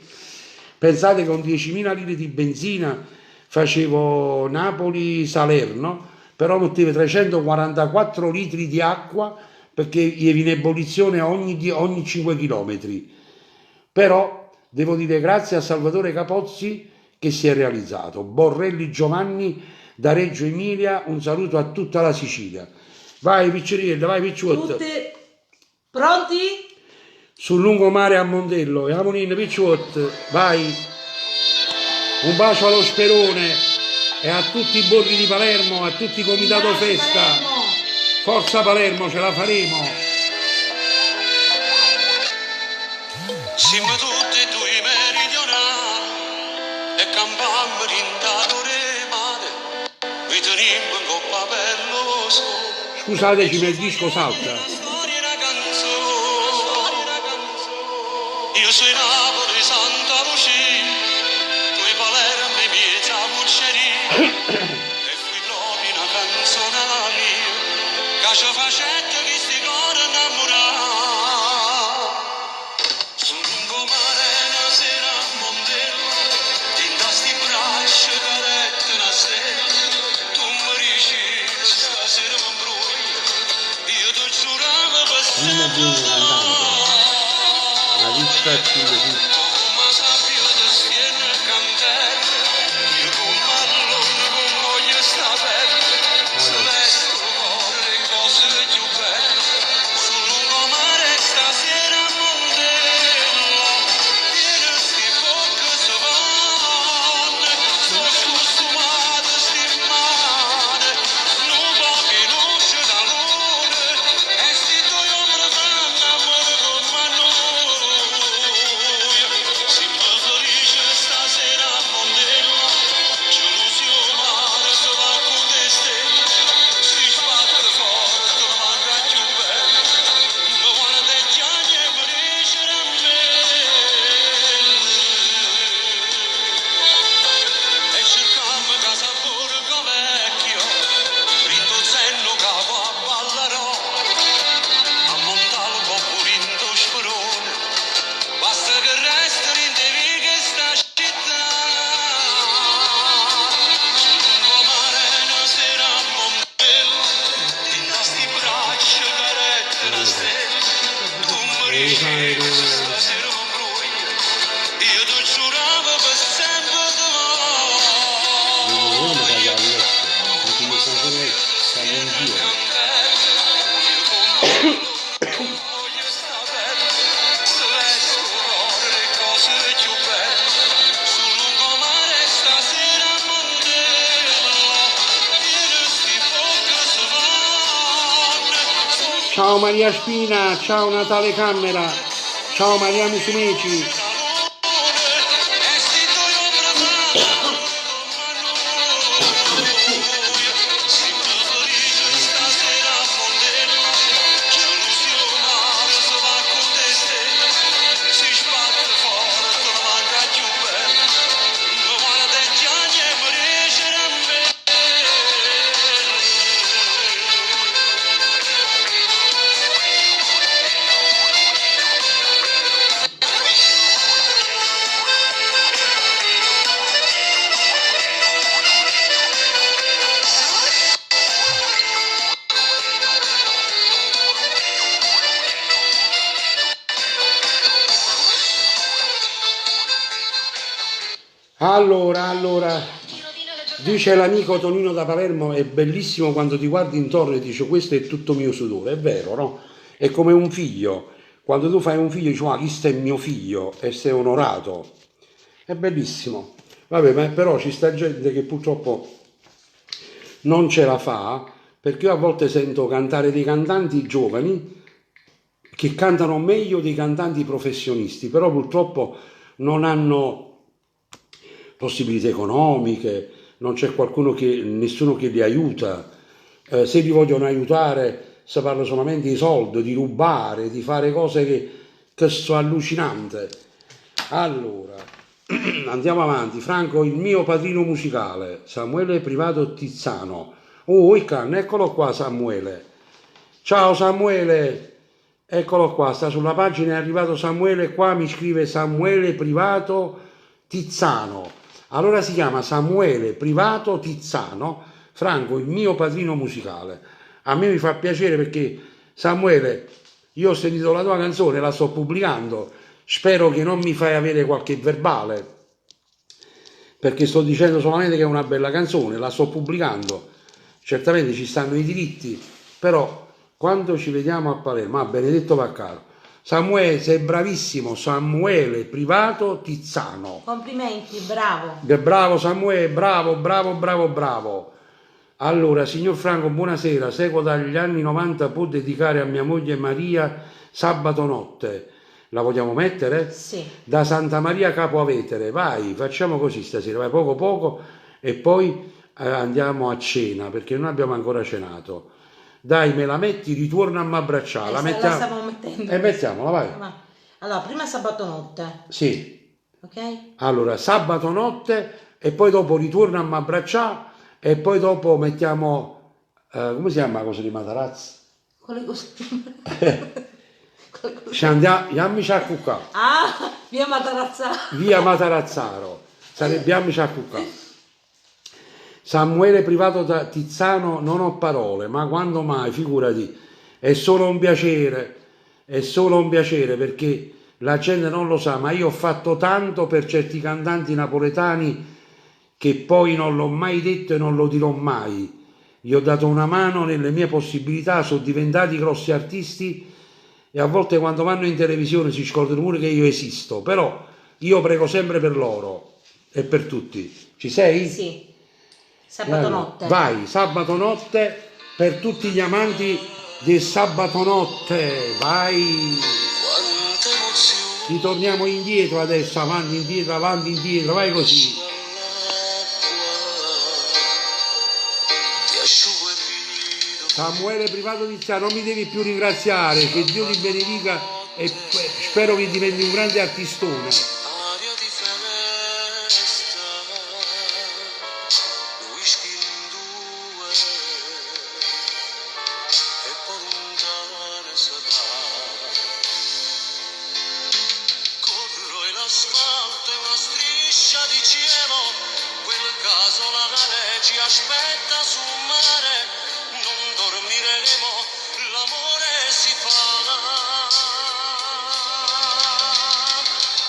Pensate che con 10.000 litri di benzina facevo Napoli-Salerno, però mettevo 344 litri di acqua perché io in ebollizione ogni 5 km. Però devo dire grazie a Salvatore Capozzi che si è realizzato. Borrelli Giovanni da Reggio Emilia, un saluto a tutta la Sicilia. Vai Picciriello, vai Picciotto. Tutti pronti? Sul lungomare a Mondello, e Amonino Picciotto, vai. Un bacio allo Sperone e a tutti i borghi di Palermo, a tutti i comitato Grazie, festa. Palermo. Forza Palermo, ce la faremo. Siamo tutti e due meridionali e campammo rintatore mare, vi teniamo in coppa belloso. Scusateci, ma il disco salta. La storia è una canzone, io sono Napoli, Santa Lucia, tu i Palermo, i miei Zamucceri, e fui proprio una canzone la mia, che ci facette che sti cori innamorati. Sul lungomare una sera a Mondello, tinta sti braccia carette una stella, tu mi dici stasera mi brucio, io ti giuravo per sempre. La vista è più Come sappio ti stiene cantare, io come allora con voglia sta pelle, celeste cuore le cose più belle, sul lungomare stasera a Mondello, viene sti bocche si vanno, sono scostumate sti mani, non pochi luce da luna, e sti due ombre fanno amore come noi. Siamo felici stasera a Mondello, Gerusalemme si va con te stelle, si sbatte forte, non manca più bene, ma guarda i gianni e mi dice a me. E cercammo casa a Borgo Vecchio, rinto senno capo a Ballarò, a Montalvo pure in Tosperone, basta che resta rindevi che sta città. Sul lungomare una sera a Mondello, in sti braccia carette una stella, tu mi dici stasera mi brucio, io ti giuravo per sempre di Ciao Maria Spina, ciao Natale Camera, ciao Maria Musumeci. Allora, dice l'amico Tonino da Palermo, è bellissimo quando ti guardi intorno e dici questo è tutto mio sudore, è vero, no? È come un figlio, quando tu fai un figlio dici questo è mio figlio e sei onorato, è bellissimo. Vabbè, ma però ci sta gente che purtroppo non ce la fa, perché io a volte sento cantare dei cantanti giovani che cantano meglio dei cantanti professionisti, però purtroppo non hanno possibilità economiche, non c'è nessuno che li aiuta, se li vogliono aiutare si parla solamente di soldi, di rubare, di fare cose che sono allucinanti. Allora, andiamo avanti. Franco, il mio padrino musicale, Samuele Privato Tizzano, Oh, il cane, eccolo qua Samuele. Ciao Samuele, eccolo qua, sta sulla pagina, è arrivato Samuele, qua mi scrive Samuele Privato Tizzano. Allora si chiama Samuele Privato Tizzano, Franco, il mio padrino musicale. A me mi fa piacere perché Samuele, io ho sentito la tua canzone, la sto pubblicando, spero che non mi fai avere qualche verbale, perché sto dicendo solamente che è una bella canzone, la sto pubblicando, certamente ci stanno i diritti, però quando ci vediamo a Palermo, Benedetto Vaccaro, Samuele, sei bravissimo, Samuele Privato Tizzano. Complimenti, bravo. Bravo Samuele, bravo, bravo, bravo, bravo. Allora, signor Franco, buonasera, seguo dagli anni 90, può dedicare a mia moglie Maria sabato notte. La vogliamo mettere? Sì. Da Santa Maria Capo Avetere, vai, facciamo così stasera, vai poco poco e poi andiamo a cena, perché non abbiamo ancora cenato. Dai, me la metti, ritorna a m'abbracciare. La mettiamo. La stavo mettendo. Mettiamola, vai. Allora, prima sabato notte. Sì. Ok? Allora, sabato notte e poi dopo ritorna a m'abbracciare e poi dopo mettiamo, come si chiama la cosa di Matarazzo? Quelle cose. Ci andiamo a cuccà. Ah, via Matarazzaro. Via Matarazzaro. Sarebbe a cuccà. Samuele Privato da Tizzano, non ho parole, ma quando mai, figurati, è solo un piacere perché la gente non lo sa, ma io ho fatto tanto per certi cantanti napoletani che poi non l'ho mai detto e non lo dirò mai. Gli ho dato una mano nelle mie possibilità, sono diventati grossi artisti e a volte quando vanno in televisione si scordano pure che io esisto, però io prego sempre per loro e per tutti. Ci sei? Sì. Sabato notte. Vai, sabato notte per tutti gli amanti del sabato notte, vai. Ritorniamo indietro adesso, avanti, indietro, vai così. Samuele Privato Tiziano, non mi devi più ringraziare, che Dio ti benedica e spero che diventi un grande artistone. L'asfalto è una striscia di cielo, quel casolare ci aspetta sul mare, non dormiremo, l'amore si fa.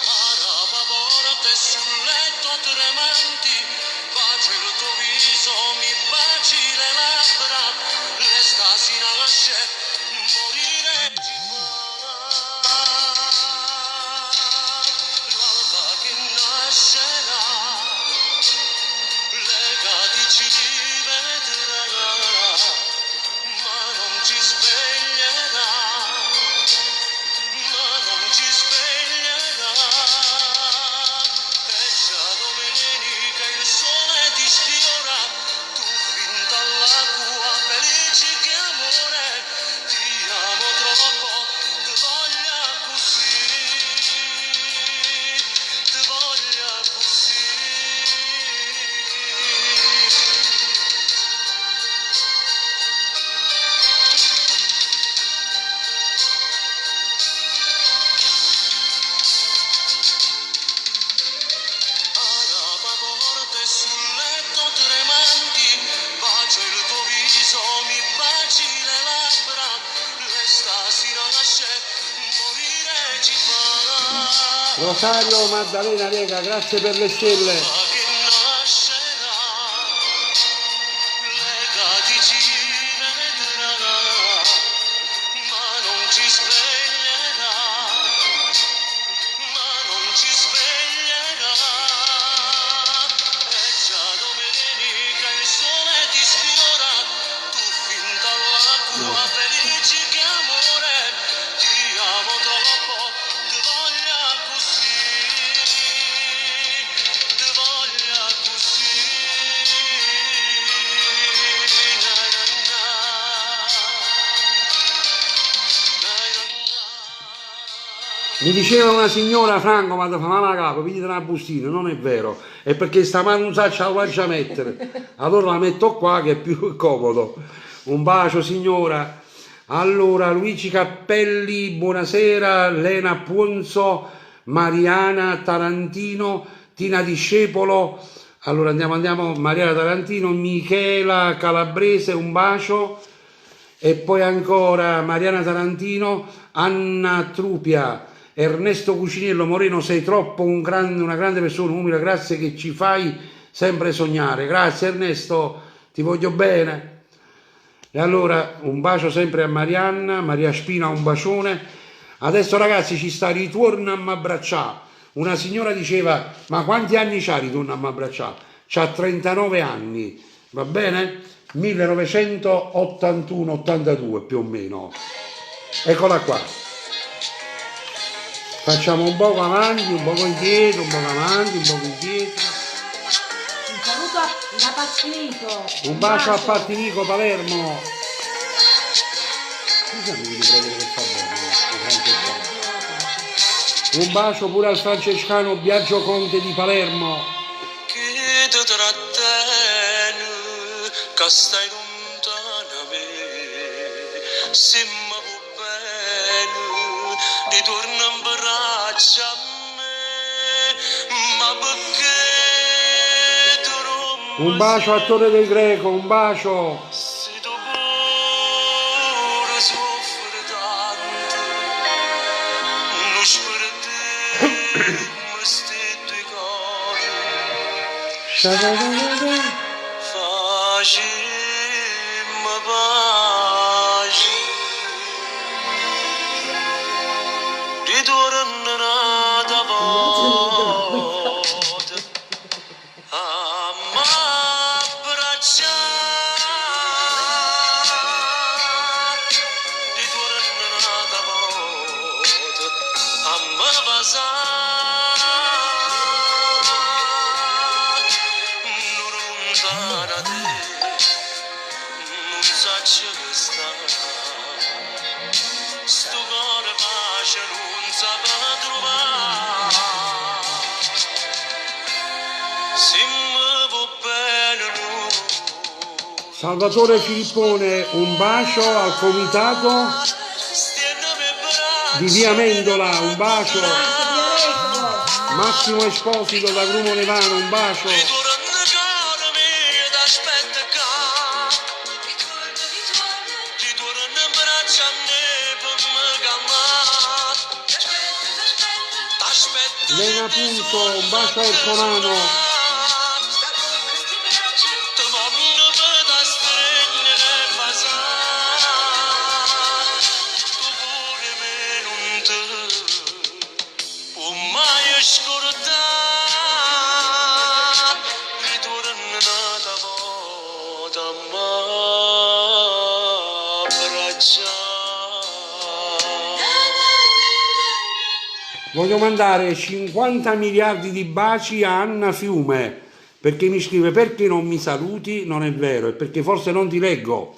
Araba porte sul letto tremanti, baci il tuo viso, mi baci le labbra, l'estasi nasce, morire ci fa. Rosario Maddalena Lega, grazie per le stelle. Mi diceva una signora, Franco, ma ti fa male a capo, pigli una bustina, non è vero, è perché sta mano non sa ce la faccia mettere, allora la metto qua che è più comodo. Un bacio signora. Allora, Luigi Cappelli, buonasera, Lena Puonzo, Mariana Tarantino, Tina Discepolo, allora andiamo, Mariana Tarantino, Michela Calabrese, un bacio, e poi ancora Mariana Tarantino, Anna Trupia, Ernesto Cucinello, Moreno, sei troppo una grande persona, umile, grazie che ci fai sempre sognare, grazie Ernesto, ti voglio bene. E allora un bacio sempre a Marianna, Maria Spina un bacione. Adesso ragazzi ci sta Ritorno a m'abbraccià. Una signora diceva, ma quanti anni c'ha Ritorno a m'abbraccià? C'ha 39 anni, va bene? 1981-82 più o meno. Eccola qua. Facciamo un poco avanti, un poco indietro, un poco avanti, un poco indietro. Un saluto da Partinico. Un bacio a Partinico Palermo. Scusami di prendere che sta bene. Un bacio pure al francescano Biagio Conte di Palermo. Che ti trattieni, che stai lontana me, se mi vuoi bene, ritorna in braccio a me, ma perché ti rompo? Un bacio a Torre del Greco, un bacio. Se tu pure soffri tanto, non spero te, mi stai due cose. Facemmo pace, ritorno un'altra volta a m'abbracciare, ritorno un'altra volta a m'abbracciare, non lontana da te, non saccio che sta, sto cuore pace non sa trovare, se mi vuoi bene no. Salvatore Filippone, un bacio al comitato di Via Mendola, un bacio. Massimo Esposito da Grumo Levano, un bacio. Ritorno caro mio, t'aspetto qua. Ritorno in braccio a me per me calmare. T'aspetto Lena Punto, un bacio a Ercolano. Ti voglio per da stringere e basare. Tu pure me non te puoi mai scordare. Ritorno un'altra volta a m'abbracciare. Voglio mandare 50 miliardi di baci a Anna Fiume, perché mi scrive perché non mi saluti, non è vero, è perché forse non ti leggo.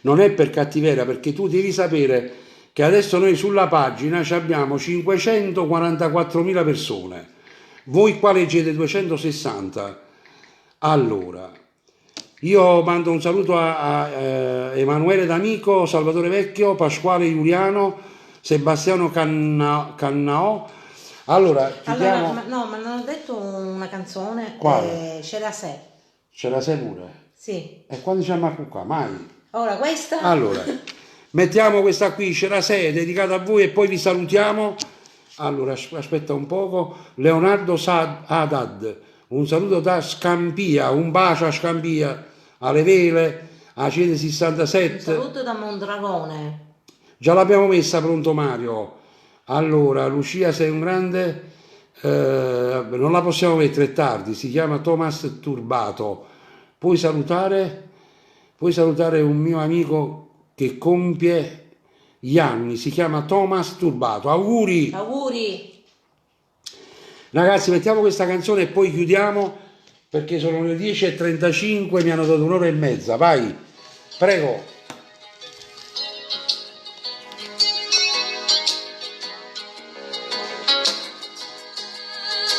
Non è per cattiveria, perché tu devi sapere che adesso noi sulla pagina abbiamo 544.000 persone. Voi qua leggete 260. Allora, io mando un saluto a Emanuele D'Amico, Salvatore Vecchio, Pasquale Giuliano, Sebastiano Cannao. Allora, chiediamo... ma non ho detto una canzone. Quale? C'era sé. Ce la sai pure? Sì. E quando ci chiama qua? Mai? Ora questa. Allora, mettiamo questa qui, c'era sei, dedicata a voi e poi vi salutiamo. Allora, aspetta un poco. Leonardo Haddad, un saluto da Scampia, un bacio a Scampia, alle Vele, a Cede Un 67. saluto da Mondragone. Già l'abbiamo messa, pronto Mario. Allora, Lucia sei un grande, non la possiamo mettere, è tardi, si chiama Thomas Turbato. Puoi salutare un mio amico che compie gli anni, si chiama Thomas Turbato. Auguri! Auguri. Ragazzi, mettiamo questa canzone e poi chiudiamo perché sono le 10:35, mi hanno dato un'ora e mezza. Vai, prego.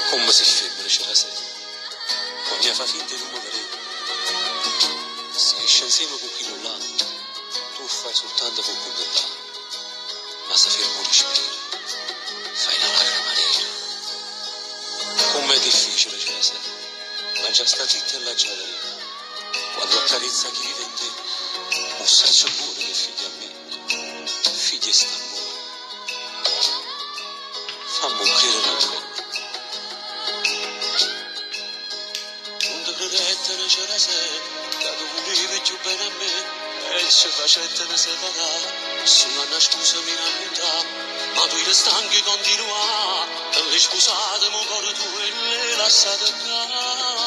Come si ferma c'era sera, quando fa finta di non mi vedere. Si esce insieme con chi non l'ha, tu fai soltanto con controllare, ma se fermo respiro, fai una lacrima nera. Com'è difficile c'era sera, ma già sta zitta e la giaderia. Quando accarezza chi vive in te, un senso pure che figli a me, figli sta amore. Fammi credere a me. Non te credete c'era sera, da dove vivi più bene a me, e ci facete ne separare, solo una scusa mi racconta, ma tu le stanchi continua, e le scusate mo cuore tu e le lasciate andare.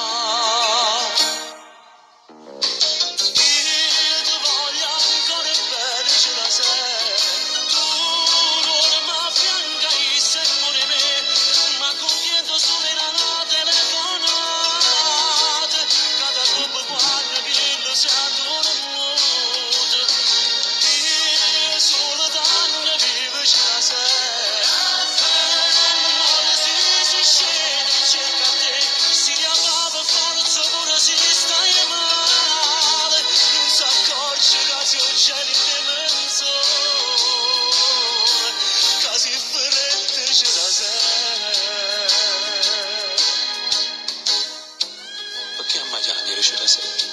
Perché a Magiani c'era sempre,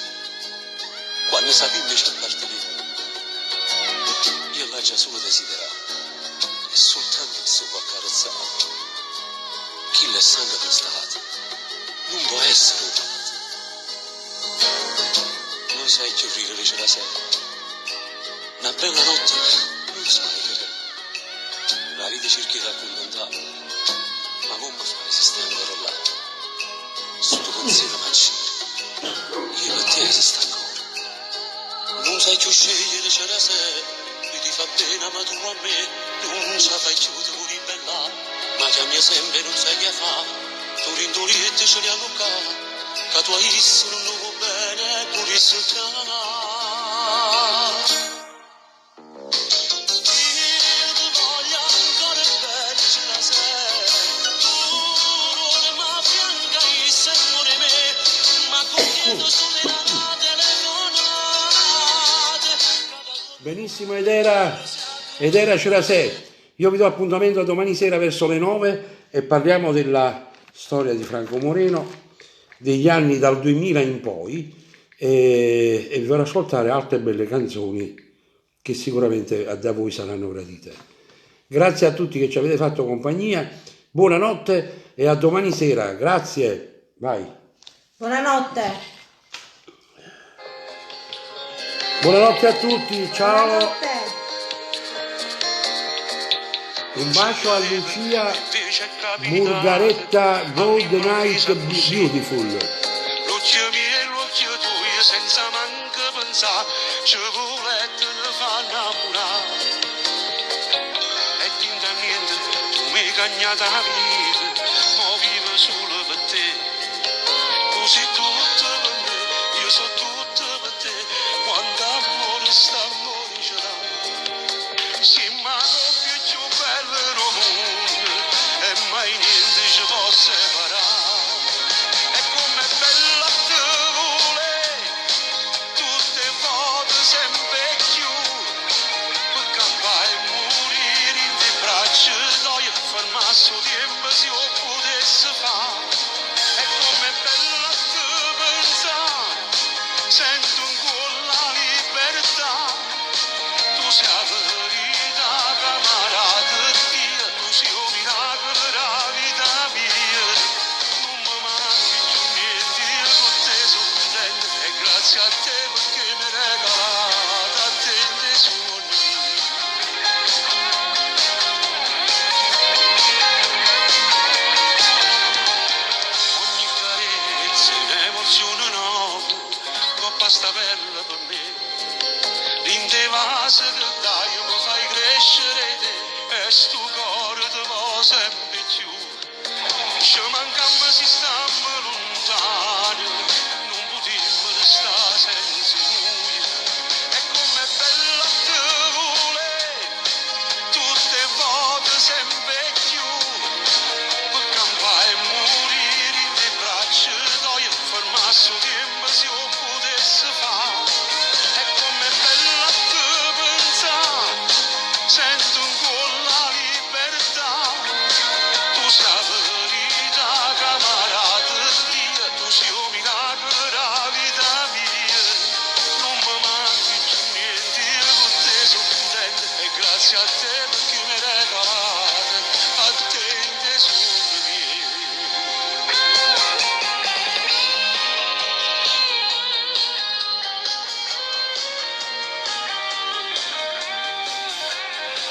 quando sapevi c'è appartenere, io l'ho già solo desiderato, e soltanto il suo accarezzare. Chi l'è sangue per stato, non può essere rubato. Non sai che ridere c'era sempre, una bella notte non sai che re. La vita cerchi di accontentare, ma come fai se stai ancora là? Sotto pensiero mancino, io per te esisto ancora. Non sai più scegliere c'era sera, io ti fa pena ma tu a me non ci fai più di ribellare. Ma chiami sempre non sai che fa, tu rindoliette ce li ha luccato, che tu hai visto non lo vuoi bene, tu risultare. Benissimo, ed era c'era sé. Io vi do appuntamento a domani sera verso le 9 e parliamo della storia di Franco Moreno, degli anni dal 2000 in poi, e vi farò ascoltare altre belle canzoni che sicuramente da voi saranno gradite. Grazie a tutti che ci avete fatto compagnia, buonanotte e a domani sera. Grazie, vai. Buonanotte. Buonanotte a tutti, ciao. Buonanotte. Un bacio a Lucia Murgaretta, Gold Night Beautiful. L'occhio mio e l'occhio tuo, senza manco pensare, ci volete ne fa innamorare. E tinta niente, tu mi hai cagnata la vita, ma vivo solo per te. Tu sei tutto per me, io sono tutto per te, quando amore sta amore ce l'ha. Sì, ma coppia più bella del mondo, e mai niente ci può separare. E com'è bella te volere, tutte volte sempre più, per campare e morire in te braccia, dai, fermarsi tempo si